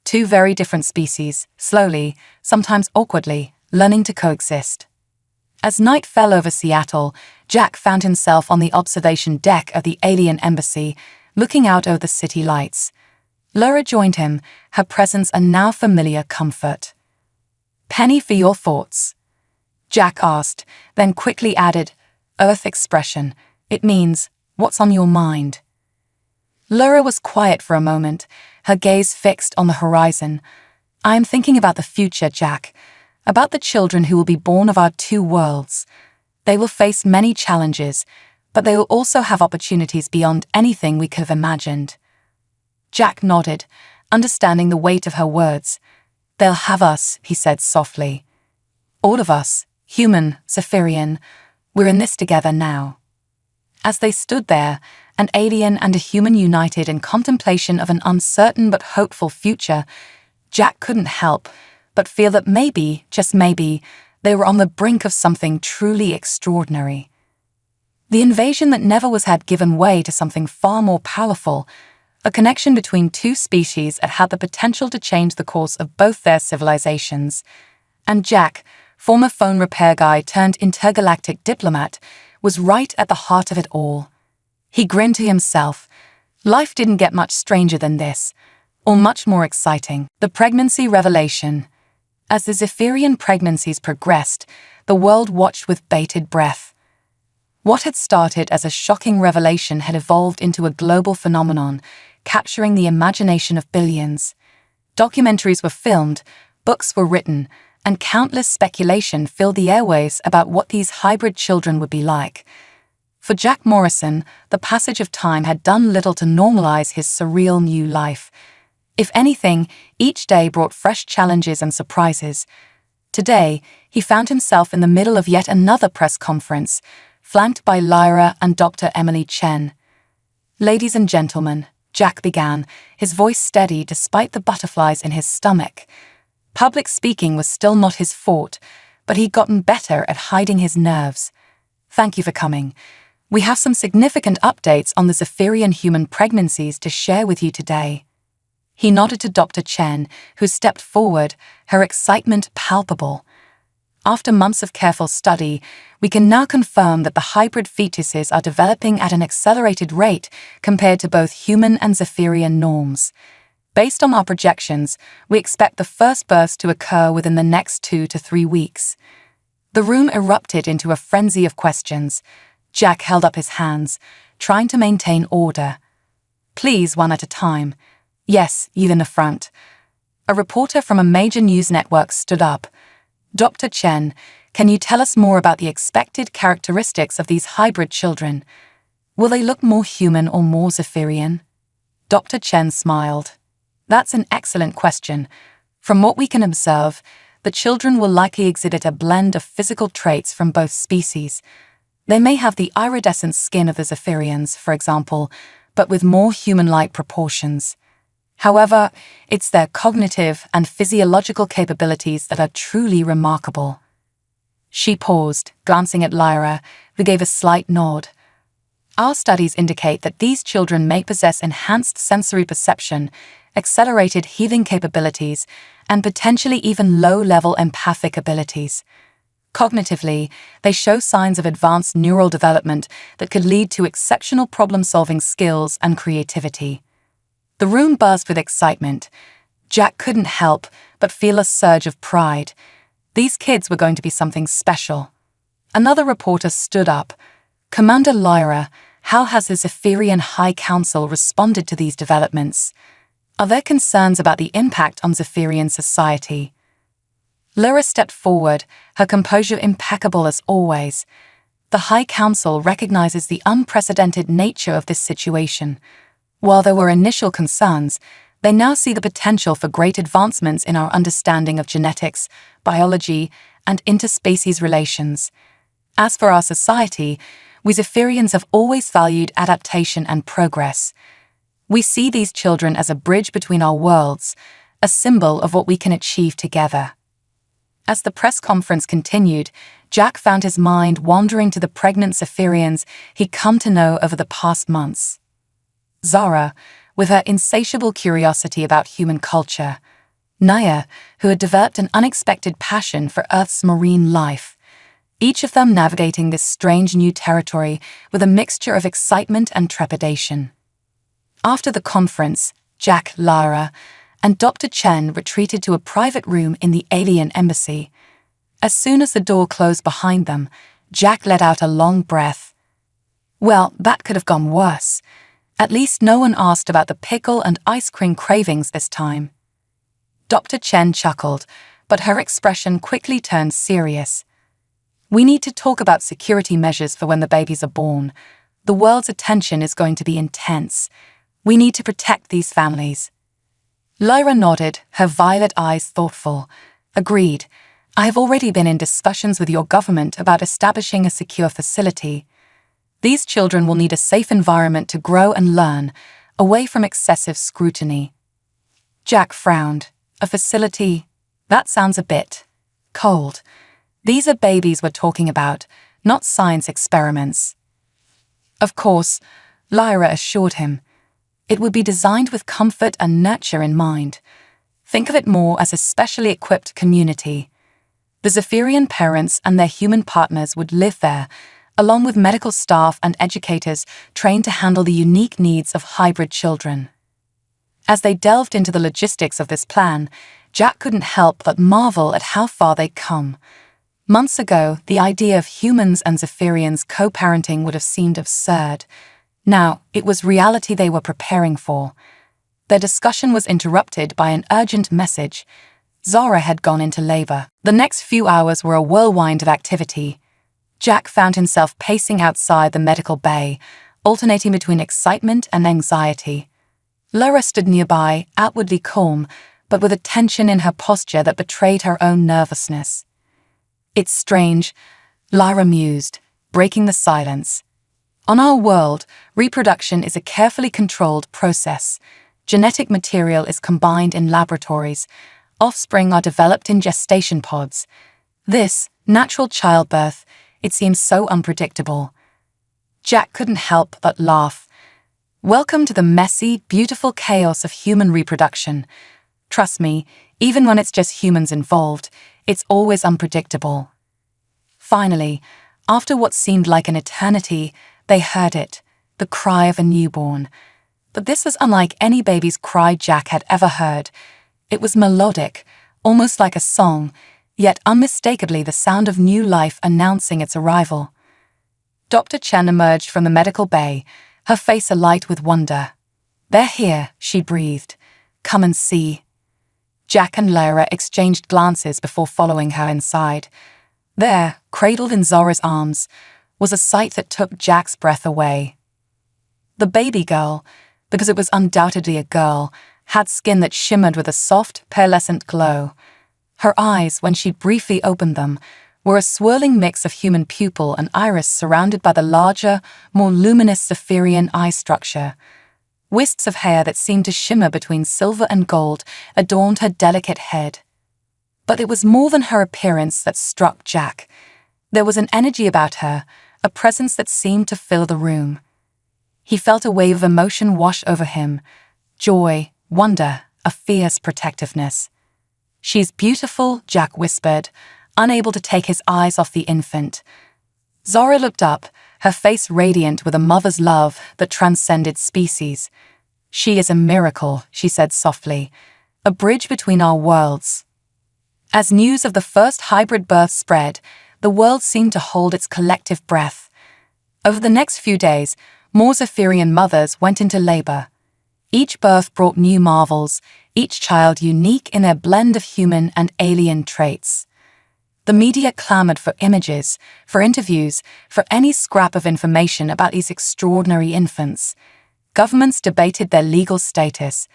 Two very different species, slowly, sometimes awkwardly, learning to coexist. As night fell over Seattle, Jack found himself on the observation deck of the alien embassy, looking out over the city lights. Lyra joined him, her presence a now familiar comfort. "Penny for your thoughts?" Jack asked, then quickly added, "Earth expression. It means, what's on your mind?" Lyra was quiet for a moment, her gaze fixed on the horizon. "I am thinking about the future, Jack. About the children who will be born of our two worlds. They will face many challenges, but they will also have opportunities beyond anything we could have imagined." Jack nodded, understanding the weight of her words. "They'll have us," he said softly. "All of us, human, Zephyrian, we're in this together now." As they stood there, an alien and a human united in contemplation of an uncertain but hopeful future, Jack couldn't help but feel that maybe, just maybe, they were on the brink of something truly extraordinary. The invasion that never was had given way to something far more powerful, a connection between two species that had the potential to change the course of both their civilizations. And Jack, former phone repair guy turned intergalactic diplomat, was right at the heart of it all. He grinned to himself. Life didn't get much stranger than this, or much more exciting. The pregnancy revelation. As the Zephyrian pregnancies progressed, the world watched with bated breath. What had started as a shocking revelation had evolved into a global phenomenon, capturing the imagination of billions. Documentaries were filmed, books were written, and countless speculation filled the airwaves about what these hybrid children would be like. For Jack Morrison, the passage of time had done little to normalize his surreal new life. If anything, each day brought fresh challenges and surprises. Today, he found himself in the middle of yet another press conference, flanked by Lyra and Dr. Emily Chen. "Ladies and gentlemen," Jack began, his voice steady despite the butterflies in his stomach. Public speaking was still not his forte, but he'd gotten better at hiding his nerves. "Thank you for coming. We have some significant updates on the Zephyrian human pregnancies to share with you today." He nodded to Dr. Chen, who stepped forward, her excitement palpable. After months of careful study, we can now confirm that the hybrid fetuses are developing at an accelerated rate compared to both human and Zephyrian norms. Based on our projections, we expect the first births to occur within the next 2 to 3 weeks. The room erupted into a frenzy of questions. Jack held up his hands, trying to maintain order. Please, one at a time. Yes, you in the front. A reporter from a major news network stood up. Dr. Chen, can you tell us more about the expected characteristics of these hybrid children? Will they look more human or more Zephyrian? Dr. Chen smiled. That's an excellent question. From what we can observe, the children will likely exhibit a blend of physical traits from both species. They may have the iridescent skin of the Zephyrians, for example, but with more human-like proportions. However, it's their cognitive and physiological capabilities that are truly remarkable. She paused, glancing at Lyra, who gave a slight nod. Our studies indicate that these children may possess enhanced sensory perception, accelerated healing capabilities, and potentially even low-level empathic abilities. Cognitively, they show signs of advanced neural development that could lead to exceptional problem-solving skills and creativity. The room buzzed with excitement. Jack couldn't help but feel a surge of pride. These kids were going to be something special. Another reporter stood up. Commander Lyra, how has the Zephyrian High Council responded to these developments? Are there concerns about the impact on Zephyrian society? Lyra stepped forward, her composure impeccable as always. The High Council recognizes the unprecedented nature of this situation. While there were initial concerns, they now see the potential for great advancements in our understanding of genetics, biology, and interspecies relations. As for our society, we Zephyrians have always valued adaptation and progress. We see these children as a bridge between our worlds, a symbol of what we can achieve together. As the press conference continued, Jack found his mind wandering to the pregnant Zephyrians he'd come to know over the past months. Zara, with her insatiable curiosity about human culture. Naya, who had developed an unexpected passion for Earth's marine life. Each of them navigating this strange new territory with a mixture of excitement and trepidation. After the conference, Jack, Lyra, and Dr. Chen retreated to a private room in the alien embassy. As soon as the door closed behind them, Jack let out a long breath. Well, that could have gone worse. At least no one asked about the pickle and ice cream cravings this time. Dr. Chen chuckled, but her expression quickly turned serious. We need to talk about security measures for when the babies are born. The world's attention is going to be intense. We need to protect these families. Lyra nodded, her violet eyes thoughtful. Agreed. I have already been in discussions with your government about establishing a secure facility. These children will need a safe environment to grow and learn, away from excessive scrutiny. Jack frowned. A facility? That sounds a bit cold. These are babies we're talking about, not science experiments. Of course, Lyra assured him. It would be designed with comfort and nurture in mind. Think of it more as a specially equipped community. The Zephyrian parents and their human partners would live there, along with medical staff and educators trained to handle the unique needs of hybrid children. As they delved into the logistics of this plan, Jack couldn't help but marvel at how far they'd come. Months ago, the idea of humans and Zephyrians co-parenting would have seemed absurd. Now, it was reality they were preparing for. Their discussion was interrupted by an urgent message. Zara had gone into labor. The next few hours were a whirlwind of activity. Jack found himself pacing outside the medical bay, alternating between excitement and anxiety. Lyra stood nearby, outwardly calm, but with a tension in her posture that betrayed her own nervousness. It's strange, Lyra mused, breaking the silence. On our world, reproduction is a carefully controlled process. Genetic material is combined in laboratories. Offspring are developed in gestation pods. This, natural childbirth, it seems so unpredictable. Jack couldn't help but laugh. Welcome to the messy, beautiful chaos of human reproduction. Trust me, even when it's just humans involved, it's always unpredictable. Finally, after what seemed like an eternity, they heard it, the cry of a newborn. But this was unlike any baby's cry Jack had ever heard. It was melodic, almost like a song, yet unmistakably the sound of new life announcing its arrival. Dr. Chen emerged from the medical bay, her face alight with wonder. "They're here," she breathed. "Come and see." Jack and Lyra exchanged glances before following her inside. There, cradled in Zora's arms, was a sight that took Jack's breath away. The baby girl, because it was undoubtedly a girl, had skin that shimmered with a soft, pearlescent glow. Her eyes, when she briefly opened them, were a swirling mix of human pupil and iris surrounded by the larger, more luminous Saphirian eye structure. Wisps of hair that seemed to shimmer between silver and gold adorned her delicate head. But it was more than her appearance that struck Jack. There was an energy about her, a presence that seemed to fill the room. He felt a wave of emotion wash over him, joy, wonder, a fierce protectiveness. "She's beautiful," Jack whispered, unable to take his eyes off the infant. Zora looked up, her face radiant with a mother's love that transcended species. "She is a miracle," she said softly, "a bridge between our worlds." As news of the first hybrid birth spread, the world seemed to hold its collective breath. Over the next few days, more Zephyrian mothers went into labor. Each birth brought new marvels, each child unique in their blend of human and alien traits. The media clamored for images, for interviews, for any scrap of information about these extraordinary infants. Governments debated their legal status.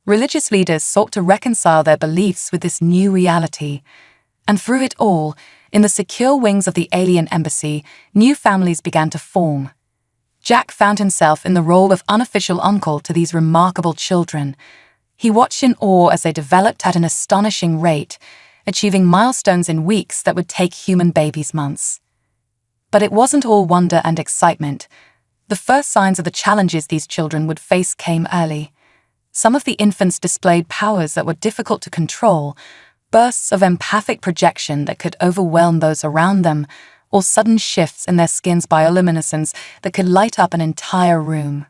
Religious leaders sought to reconcile their beliefs with this new reality. And through it all, in the secure wings of the alien embassy, new families began to form. Jack found himself in the role of unofficial uncle to these remarkable children. He watched in awe as they developed at an astonishing rate, achieving milestones in weeks that would take human babies months. But it wasn't all wonder and excitement. The first signs of the challenges these children would face came early. Some of the infants displayed powers that were difficult to control, bursts of empathic projection that could overwhelm those around them, or sudden shifts in their skin's bioluminescence that could light up an entire room.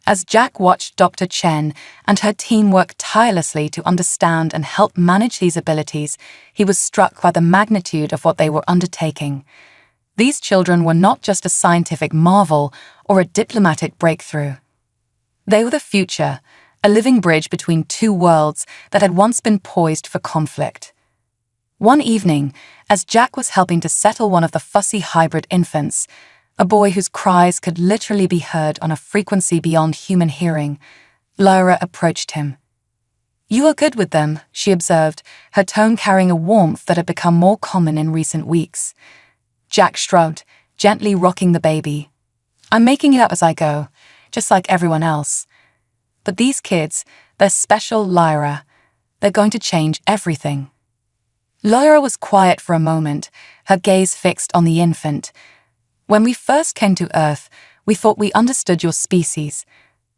As Jack watched Dr. Chen and her team work tirelessly to understand and help manage these abilities, he was struck by the magnitude of what they were undertaking. These children were not just a scientific marvel or a diplomatic breakthrough. They were the future, a living bridge between two worlds that had once been poised for conflict. One evening, as Jack was helping to settle one of the fussy hybrid infants, a boy whose cries could literally be heard on a frequency beyond human hearing, Lyra approached him. "You are good with them," she observed, her tone carrying a warmth that had become more common in recent weeks. Jack shrugged, gently rocking the baby. "I'm making it up as I go, just like everyone else. But these kids, they're special, Lyra. They're going to change everything." Lyra was quiet for a moment, her gaze fixed on the infant. "When we first came to Earth, we thought we understood your species.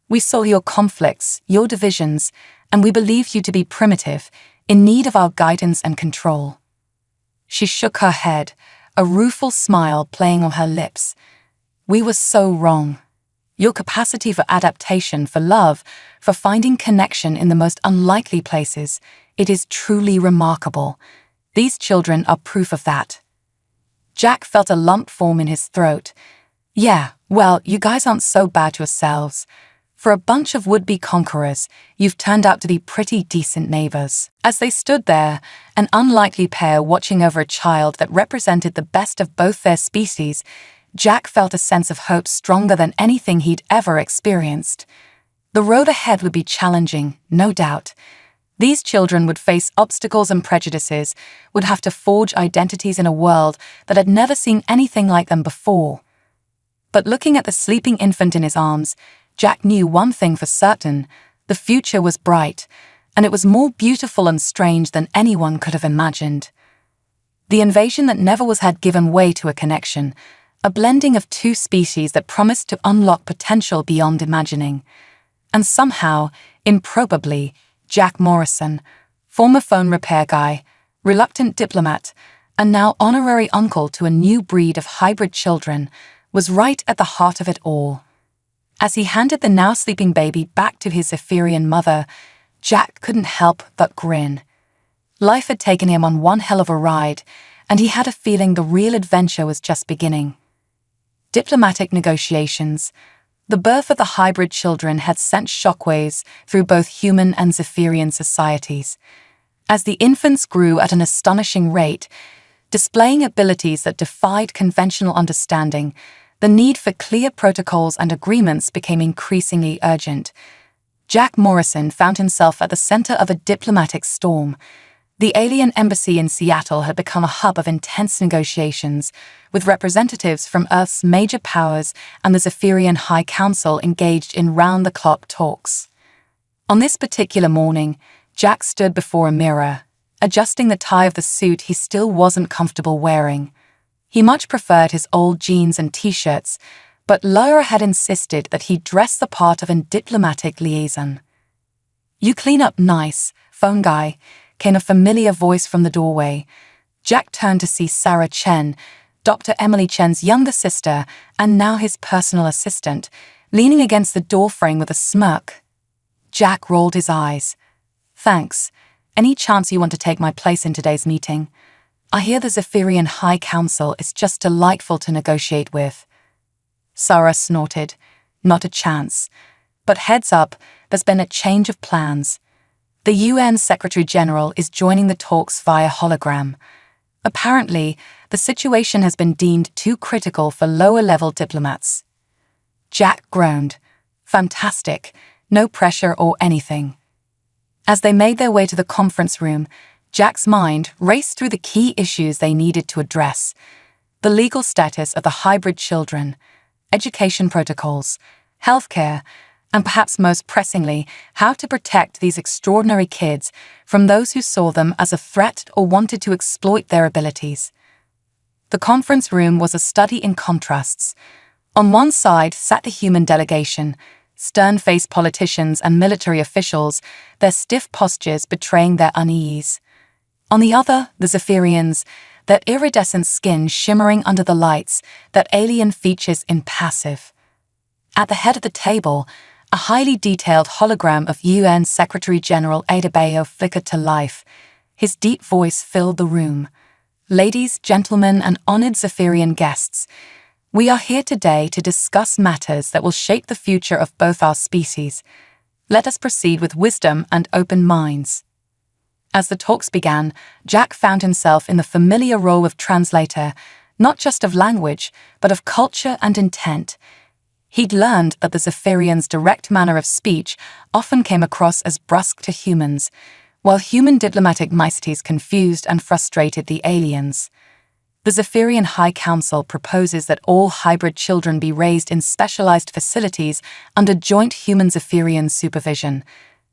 We saw your conflicts, your divisions, and we believed you to be primitive, in need of our guidance and control." She shook her head, a rueful smile playing on her lips. "We were so wrong. Your capacity for adaptation, for love, for finding connection in the most unlikely places, it is truly remarkable. These children are proof of that." Jack felt a lump form in his throat. "Yeah, well, you guys aren't so bad yourselves. For a bunch of would-be conquerors, you've turned out to be pretty decent neighbors." As they stood there, an unlikely pair watching over a child that represented the best of both their species, Jack felt a sense of hope stronger than anything he'd ever experienced. The road ahead would be challenging, no doubt. These children would face obstacles and prejudices, would have to forge identities in a world that had never seen anything like them before. But looking at the sleeping infant in his arms, Jack knew one thing for certain: the future was bright, and it was more beautiful and strange than anyone could have imagined. The invasion that never was had given way to a connection, a blending of two species that promised to unlock potential beyond imagining. And somehow, improbably, Jack Morrison, former phone repair guy, reluctant diplomat, and now honorary uncle to a new breed of hybrid children, was right at the heart of it all. As he handed the now sleeping baby back to his Zephyrian mother, Jack couldn't help but grin. Life had taken him on one hell of a ride, and he had a feeling the real adventure was just beginning. Diplomatic negotiations. The birth of the hybrid children had sent shockwaves through both human and Zephyrian societies. As the infants grew at an astonishing rate, displaying abilities that defied conventional understanding, the need for clear protocols and agreements became increasingly urgent. Jack Morrison found himself at the center of a diplomatic storm. The alien embassy in Seattle had become a hub of intense negotiations, with representatives from Earth's major powers and the Zephyrian High Council engaged in round-the-clock talks. On this particular morning, Jack stood before a mirror, adjusting the tie of the suit he still wasn't comfortable wearing. He much preferred his old jeans and t-shirts, but Lyra had insisted that he dress the part of a diplomatic liaison. "You clean up nice, phone guy," came a familiar voice from the doorway. Jack turned to see Sarah Chen, Dr. Emily Chen's younger sister and now his personal assistant, leaning against the doorframe with a smirk. Jack rolled his eyes. "Thanks. Any chance you want to take my place in today's meeting? I hear the Zephyrian High Council is just delightful to negotiate with." Sarah snorted. "Not a chance. But heads up, there's been a change of plans. The UN Secretary-General is joining the talks via hologram. Apparently, the situation has been deemed too critical for lower-level diplomats." Jack groaned. "Fantastic. No pressure or anything." As they made their way to the conference room, Jack's mind raced through the key issues they needed to address: the legal status of the hybrid children, education protocols, healthcare, and perhaps most pressingly, how to protect these extraordinary kids from those who saw them as a threat or wanted to exploit their abilities. The conference room was a study in contrasts. On one side sat the human delegation, stern-faced politicians and military officials, their stiff postures betraying their unease. On the other, the Zephyrians, their iridescent skin shimmering under the lights, that alien features impassive. At the head of the table, a highly detailed hologram of UN Secretary-General Adebayo flickered to life. His deep voice filled the room. "Ladies, gentlemen, and honored Zephyrian guests, we are here today to discuss matters that will shape the future of both our species. Let us proceed with wisdom and open minds." As the talks began, Jack found himself in the familiar role of translator, not just of language, but of culture and intent. He'd learned that the Zephyrians' direct manner of speech often came across as brusque to humans, while human diplomatic niceties confused and frustrated the aliens. The Zephyrian High Council proposes that all hybrid children be raised in specialized facilities under joint human-Zephyrian supervision,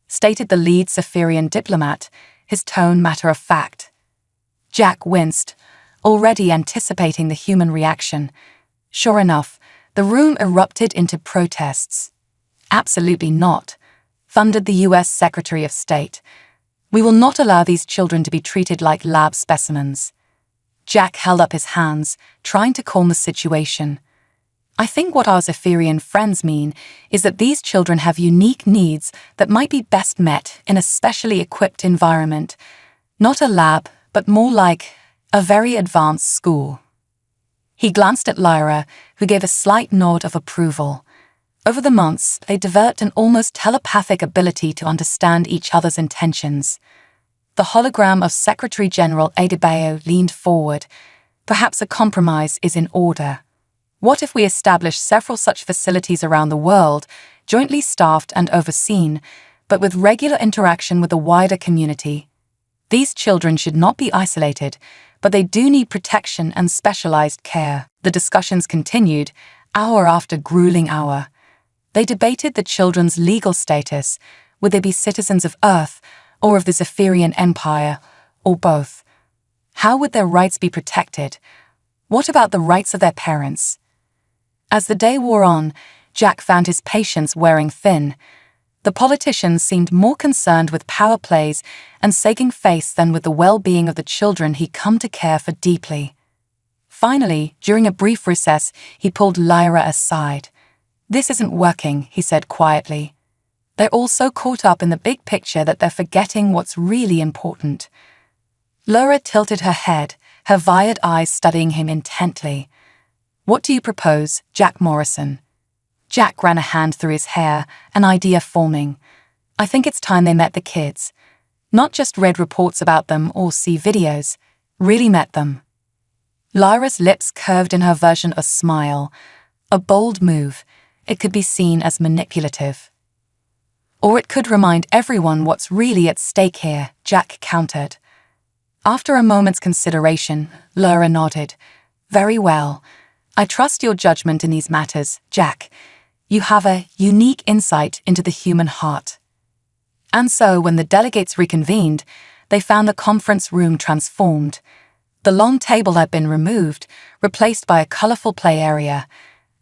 stated the lead Zephyrian diplomat, his tone matter-of-fact. Jack winced, already anticipating the human reaction. Sure enough, the room erupted into protests. "Absolutely not," thundered the US Secretary of State. "We will not allow these children to be treated like lab specimens." Jack held up his hands, trying to calm the situation. "I think what our Zephyrian friends mean is that these children have unique needs that might be best met in a specially equipped environment. Not a lab, but more like a very advanced school." He glanced at Lyra, who gave a slight nod of approval. Over the months, they developed an almost telepathic ability to understand each other's intentions. The hologram of Secretary-General Adebayo leaned forward. "Perhaps a compromise is in order. What if we establish several such facilities around the world, jointly staffed and overseen, but with regular interaction with the wider community? These children should not be isolated, but they do need protection and specialized care." The discussions continued, hour after grueling hour. They debated the children's legal status. Would they be citizens of Earth, or of the Zephyrian Empire, or both? How would their rights be protected? What about the rights of their parents? As the day wore on, Jack found his patience wearing thin. The politicians seemed more concerned with power plays and saving face than with the well-being of the children he'd come to care for deeply. Finally, during a brief recess, he pulled Lyra aside. "This isn't working," he said quietly. "They're all so caught up in the big picture that they're forgetting what's really important." Lyra tilted her head, her violet eyes studying him intently. "What do you propose, Jack Morrison?" Jack ran a hand through his hair, an idea forming. "I think it's time they met the kids. Not just read reports about them or see videos, really met them." Lyra's lips curved in her version of a smile. A bold move. It could be seen as manipulative. "Or it could remind everyone what's really at stake here," Jack countered. After a moment's consideration, Lyra nodded. "Very well. I trust your judgment in these matters, Jack. You have a unique insight into the human heart." And so, when the delegates reconvened, they found the conference room transformed. The long table had been removed, replaced by a colorful play area.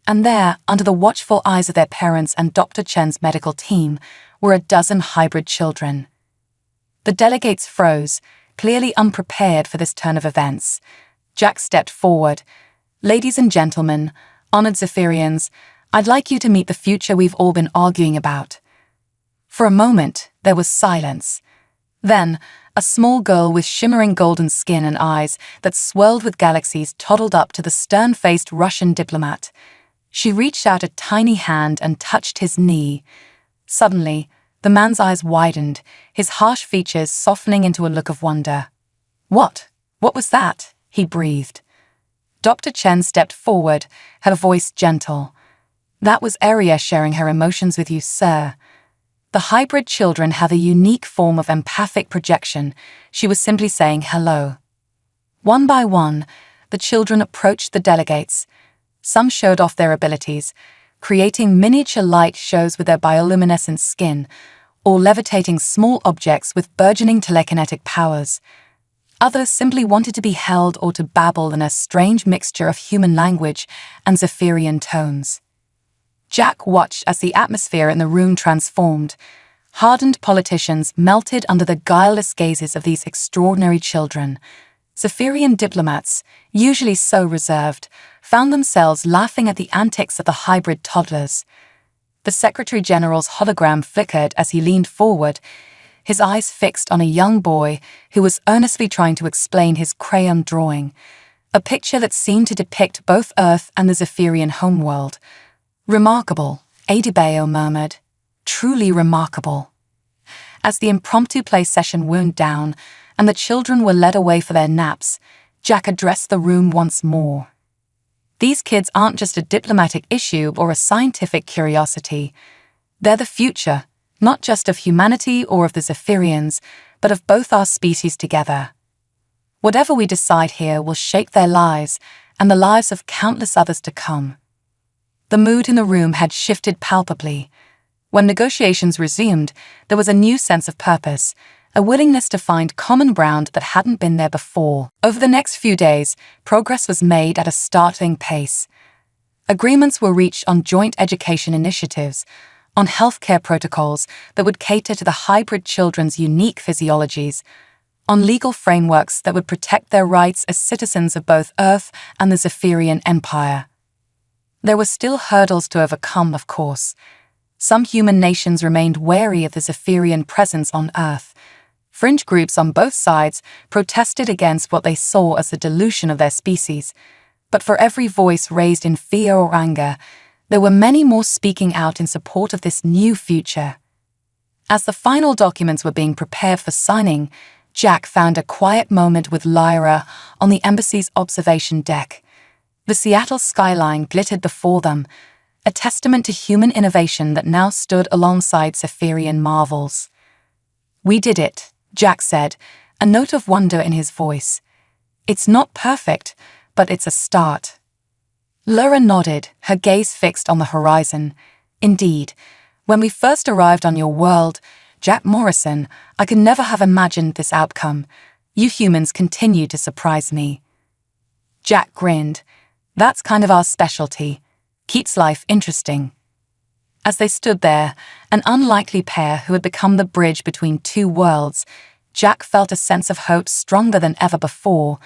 And there, under the watchful eyes of their parents and Dr. Chen's medical team, were a dozen hybrid children. The delegates froze, clearly unprepared for this turn of events. Jack stepped forward. "Ladies and gentlemen, honored Zephyrians, I'd like you to meet the future we've all been arguing about." For a moment, there was silence. Then, a small girl with shimmering golden skin and eyes that swirled with galaxies toddled up to the stern-faced Russian diplomat. She reached out a tiny hand and touched his knee. Suddenly, the man's eyes widened, his harsh features softening into a look of wonder. What was that?" he breathed. Dr. Chen stepped forward, her voice gentle. "That was Aria sharing her emotions with you, sir. The hybrid children have a unique form of empathic projection. She was simply saying hello." One by one, the children approached the delegates. Some showed off their abilities, creating miniature light shows with their bioluminescent skin, or levitating small objects with burgeoning telekinetic powers. Others simply wanted to be held or to babble in a strange mixture of human language and Zephyrian tones. Jack watched as the atmosphere in the room transformed. Hardened politicians melted under the guileless gazes of these extraordinary children. Zephyrian diplomats, usually so reserved, found themselves laughing at the antics of the hybrid toddlers. The Secretary General's hologram flickered as he leaned forward, his eyes fixed on a young boy who was earnestly trying to explain his crayon drawing, a picture that seemed to depict both Earth and the Zephyrian homeworld. "Remarkable," Adebayo murmured. "Truly remarkable." As the impromptu play session wound down and the children were led away for their naps, Jack addressed the room once more. "These kids aren't just a diplomatic issue or a scientific curiosity. They're the future, not just of humanity or of the Zephyrians, but of both our species together. Whatever we decide here will shape their lives and the lives of countless others to come." The mood in the room had shifted palpably. When negotiations resumed, there was a new sense of purpose, a willingness to find common ground that hadn't been there before. Over the next few days, progress was made at a startling pace. Agreements were reached on joint education initiatives, on healthcare protocols that would cater to the hybrid children's unique physiologies, on legal frameworks that would protect their rights as citizens of both Earth and the Zephyrian Empire. There were still hurdles to overcome, of course. Some human nations remained wary of the Zephyrian presence on Earth. Fringe groups on both sides protested against what they saw as the dilution of their species. But for every voice raised in fear or anger, there were many more speaking out in support of this new future. As the final documents were being prepared for signing, Jack found a quiet moment with Lyra on the embassy's observation deck. The Seattle skyline glittered before them, a testament to human innovation that now stood alongside Zephyrian marvels. "We did it," Jack said, a note of wonder in his voice. "It's not perfect, but it's a start." Lyra nodded, her gaze fixed on the horizon. "Indeed, when we first arrived on your world, Jack Morrison, I could never have imagined this outcome. You humans continue to surprise me." Jack grinned. That's kind of our specialty. Keeps life interesting. As they stood there, an unlikely pair who had become the bridge between two worlds, Jack felt a sense of hope stronger than ever before.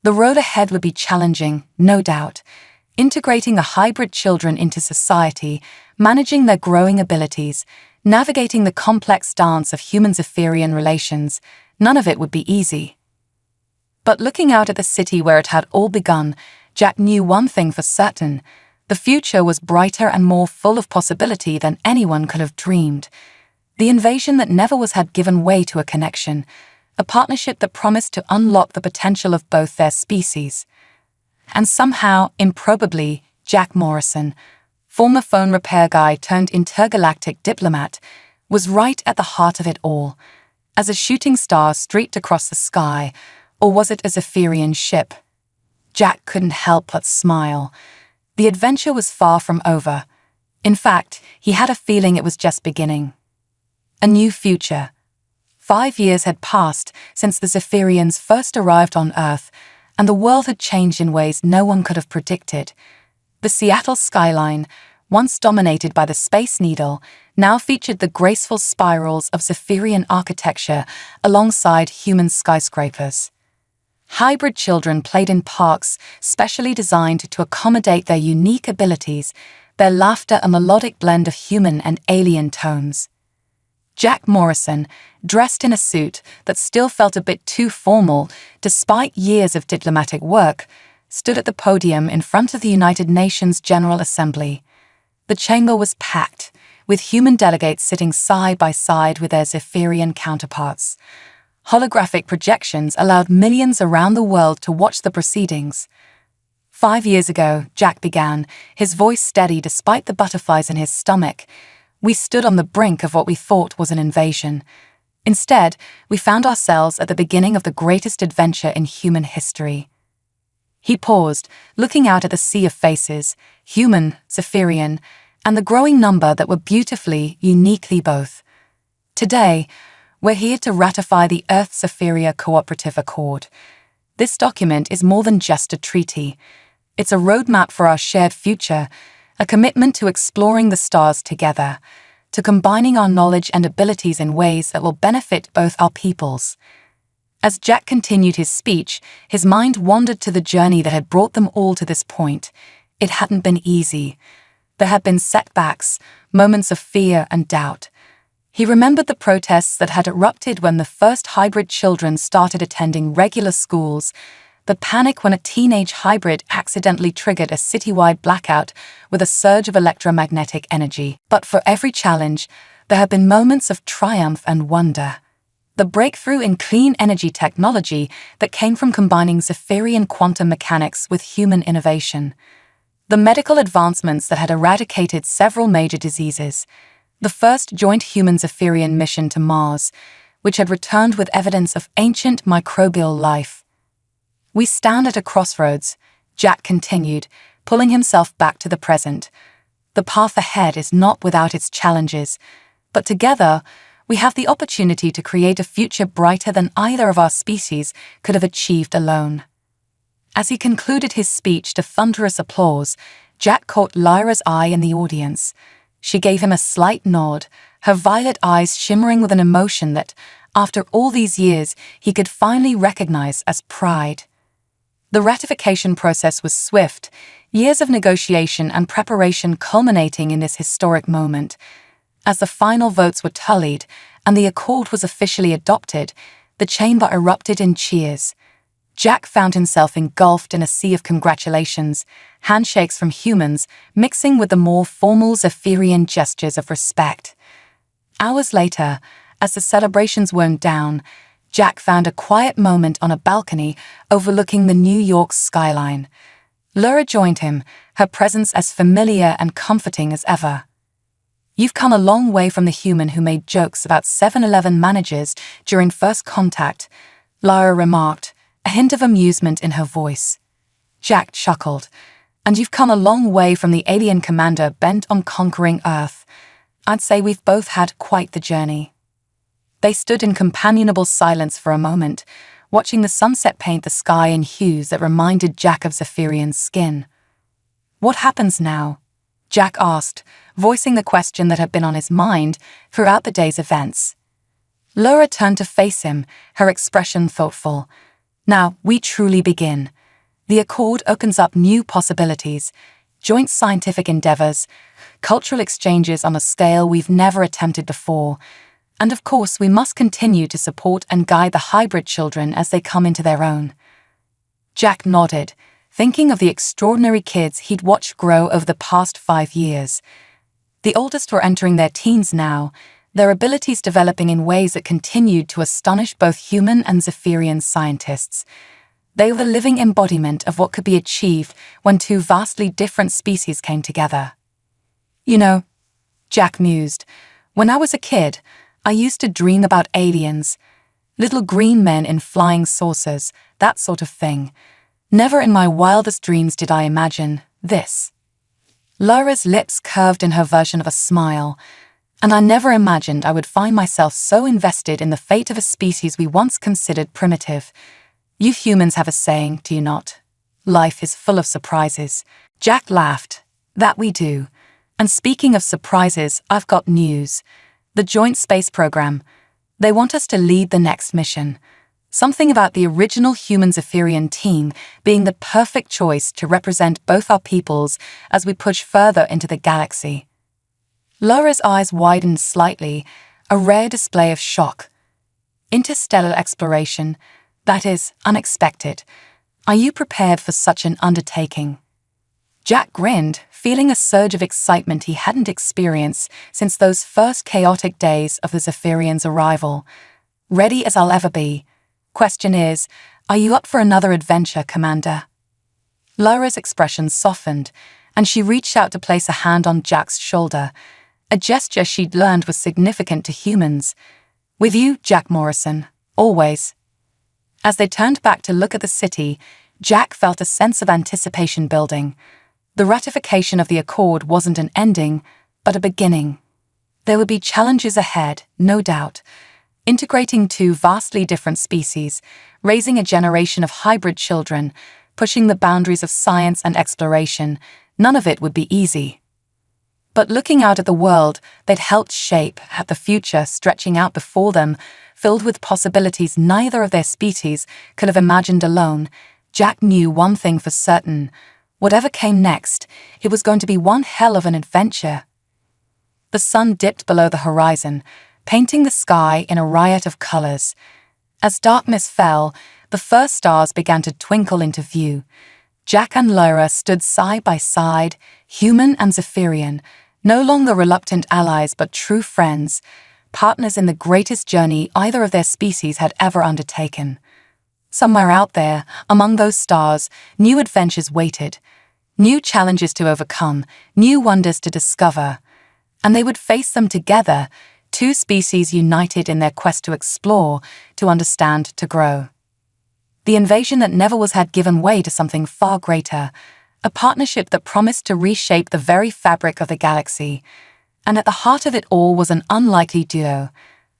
The road ahead would be challenging, no doubt. Integrating the hybrid children into society, managing their growing abilities, navigating the complex dance of human-Zephyrian relations, none of it would be easy. But looking out at the city where it had all begun, Jack knew one thing for certain. The future was brighter and more full of possibility than anyone could have dreamed. The invasion that never was had given way to a connection, a partnership that promised to unlock the potential of both their species. And somehow, improbably, Jack Morrison, former phone repair guy turned intergalactic diplomat, was right at the heart of it all. As a shooting star streaked across the sky, or was it a Zephyrian ship? Jack couldn't help but smile. The adventure was far from over. In fact, he had a feeling it was just beginning. A new future. 5 years had passed since the Zephyrians first arrived on Earth, and the world had changed in ways no one could have predicted. The Seattle skyline, once dominated by the Space Needle, now featured the graceful spirals of Zephyrian architecture alongside human skyscrapers. Hybrid children played in parks specially designed to accommodate their unique abilities, their laughter a melodic blend of human and alien tones. Jack Morrison, dressed in a suit that still felt a bit too formal despite years of diplomatic work, stood at the podium in front of the United Nations General Assembly. The chamber was packed, with human delegates sitting side by side with their Zephyrian counterparts. Holographic projections allowed millions around the world to watch the proceedings. 5 years ago, Jack began, his voice steady despite the butterflies in his stomach. We stood on the brink of what we thought was an invasion. Instead, we found ourselves at the beginning of the greatest adventure in human history. He paused, looking out at the sea of faces, human, Zephyrian, and the growing number that were beautifully, uniquely both. Today, we're here to ratify the Earth-Zephyria Cooperative Accord. This document is more than just a treaty. It's a roadmap for our shared future, a commitment to exploring the stars together, to combining our knowledge and abilities in ways that will benefit both our peoples. As Jack continued his speech, his mind wandered to the journey that had brought them all to this point. It hadn't been easy. There had been setbacks, moments of fear and doubt. He remembered the protests that had erupted when the first hybrid children started attending regular schools, the panic when a teenage hybrid accidentally triggered a citywide blackout with a surge of electromagnetic energy. But for every challenge, there have been moments of triumph and wonder. The breakthrough in clean energy technology that came from combining Zephyrian quantum mechanics with human innovation. The medical advancements that had eradicated several major diseases. The first joint human-Zephyrian mission to Mars, which had returned with evidence of ancient microbial life. We stand at a crossroads, Jack continued, pulling himself back to the present. The path ahead is not without its challenges, but together, we have the opportunity to create a future brighter than either of our species could have achieved alone. As he concluded his speech to thunderous applause, Jack caught Lyra's eye in the audience. She gave him a slight nod, her violet eyes shimmering with an emotion that, after all these years, he could finally recognize as pride. The ratification process was swift, years of negotiation and preparation culminating in this historic moment. As the final votes were tallied and the accord was officially adopted, the chamber erupted in cheers. Jack found himself engulfed in a sea of congratulations, handshakes from humans mixing with the more formal Zephyrian gestures of respect. Hours later, as the celebrations wound down, Jack found a quiet moment on a balcony overlooking the New York skyline. Lyra joined him, her presence as familiar and comforting as ever. "You've come a long way from the human who made jokes about 7-Eleven managers during first contact," Lyra remarked, a hint of amusement in her voice. Jack chuckled. "And you've come a long way from the alien commander bent on conquering Earth. I'd say we've both had quite the journey." They stood in companionable silence for a moment, watching the sunset paint the sky in hues that reminded Jack of Zephyrian's skin. "What happens now?" Jack asked, voicing the question that had been on his mind throughout the day's events. Laura turned to face him, her expression thoughtful. "Now, we truly begin. The Accord opens up new possibilities, joint scientific endeavors, cultural exchanges on a scale we've never attempted before, and of course we must continue to support and guide the hybrid children as they come into their own." Jack nodded, thinking of the extraordinary kids he'd watched grow over the past 5 years. The oldest were entering their teens now, their abilities developing in ways that continued to astonish both human and Zephyrian scientists. They were the living embodiment of what could be achieved when two vastly different species came together. "You know," Jack mused, "when I was a kid, I used to dream about aliens, little green men in flying saucers, that sort of thing. Never in my wildest dreams did I imagine this." Laura's lips curved in her version of a smile. "And I never imagined I would find myself so invested in the fate of a species we once considered primitive. You humans have a saying, do you not? Life is full of surprises." Jack laughed. "That we do. And speaking of surprises, I've got news. The Joint Space Program. They want us to lead the next mission. Something about the original human Zephyrian team being the perfect choice to represent both our peoples as we push further into the galaxy." Laura's eyes widened slightly, a rare display of shock. "Interstellar exploration? That is unexpected. Are you prepared for such an undertaking?" Jack grinned, feeling a surge of excitement he hadn't experienced since those first chaotic days of the Zephyrians' arrival. "Ready as I'll ever be. Question is, are you up for another adventure, Commander?" Laura's expression softened, and she reached out to place a hand on Jack's shoulder, a gesture she'd learned was significant to humans. "With you, Jack Morrison, always." As they turned back to look at the city, Jack felt a sense of anticipation building. The ratification of the Accord wasn't an ending, but a beginning. There would be challenges ahead, no doubt. Integrating two vastly different species, raising a generation of hybrid children, pushing the boundaries of science and exploration, none of it would be easy. But looking out at the world they'd helped shape had the future stretching out before them, filled with possibilities neither of their species could have imagined alone, Jack knew one thing for certain. Whatever came next, it was going to be one hell of an adventure. The sun dipped below the horizon, painting the sky in a riot of colors. As darkness fell, the first stars began to twinkle into view. Jack and Laura stood side by side, human and Zephyrian, no longer reluctant allies but true friends, partners in the greatest journey either of their species had ever undertaken. Somewhere out there, among those stars, new adventures waited, new challenges to overcome, new wonders to discover. And they would face them together, two species united in their quest to explore, to understand, to grow. The invasion that never was had given way to something far greater, a partnership that promised to reshape the very fabric of the galaxy. And at the heart of it all was an unlikely duo,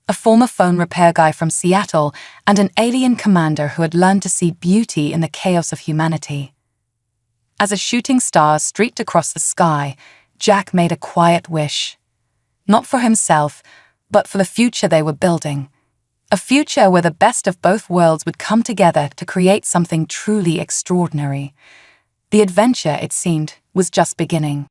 a former phone repair guy from Seattle and an alien commander who had learned to see beauty in the chaos of humanity. As a shooting star streaked across the sky, Jack made a quiet wish. Not for himself, but for the future they were building. A future where the best of both worlds would come together to create something truly extraordinary. The adventure, it seemed, was just beginning.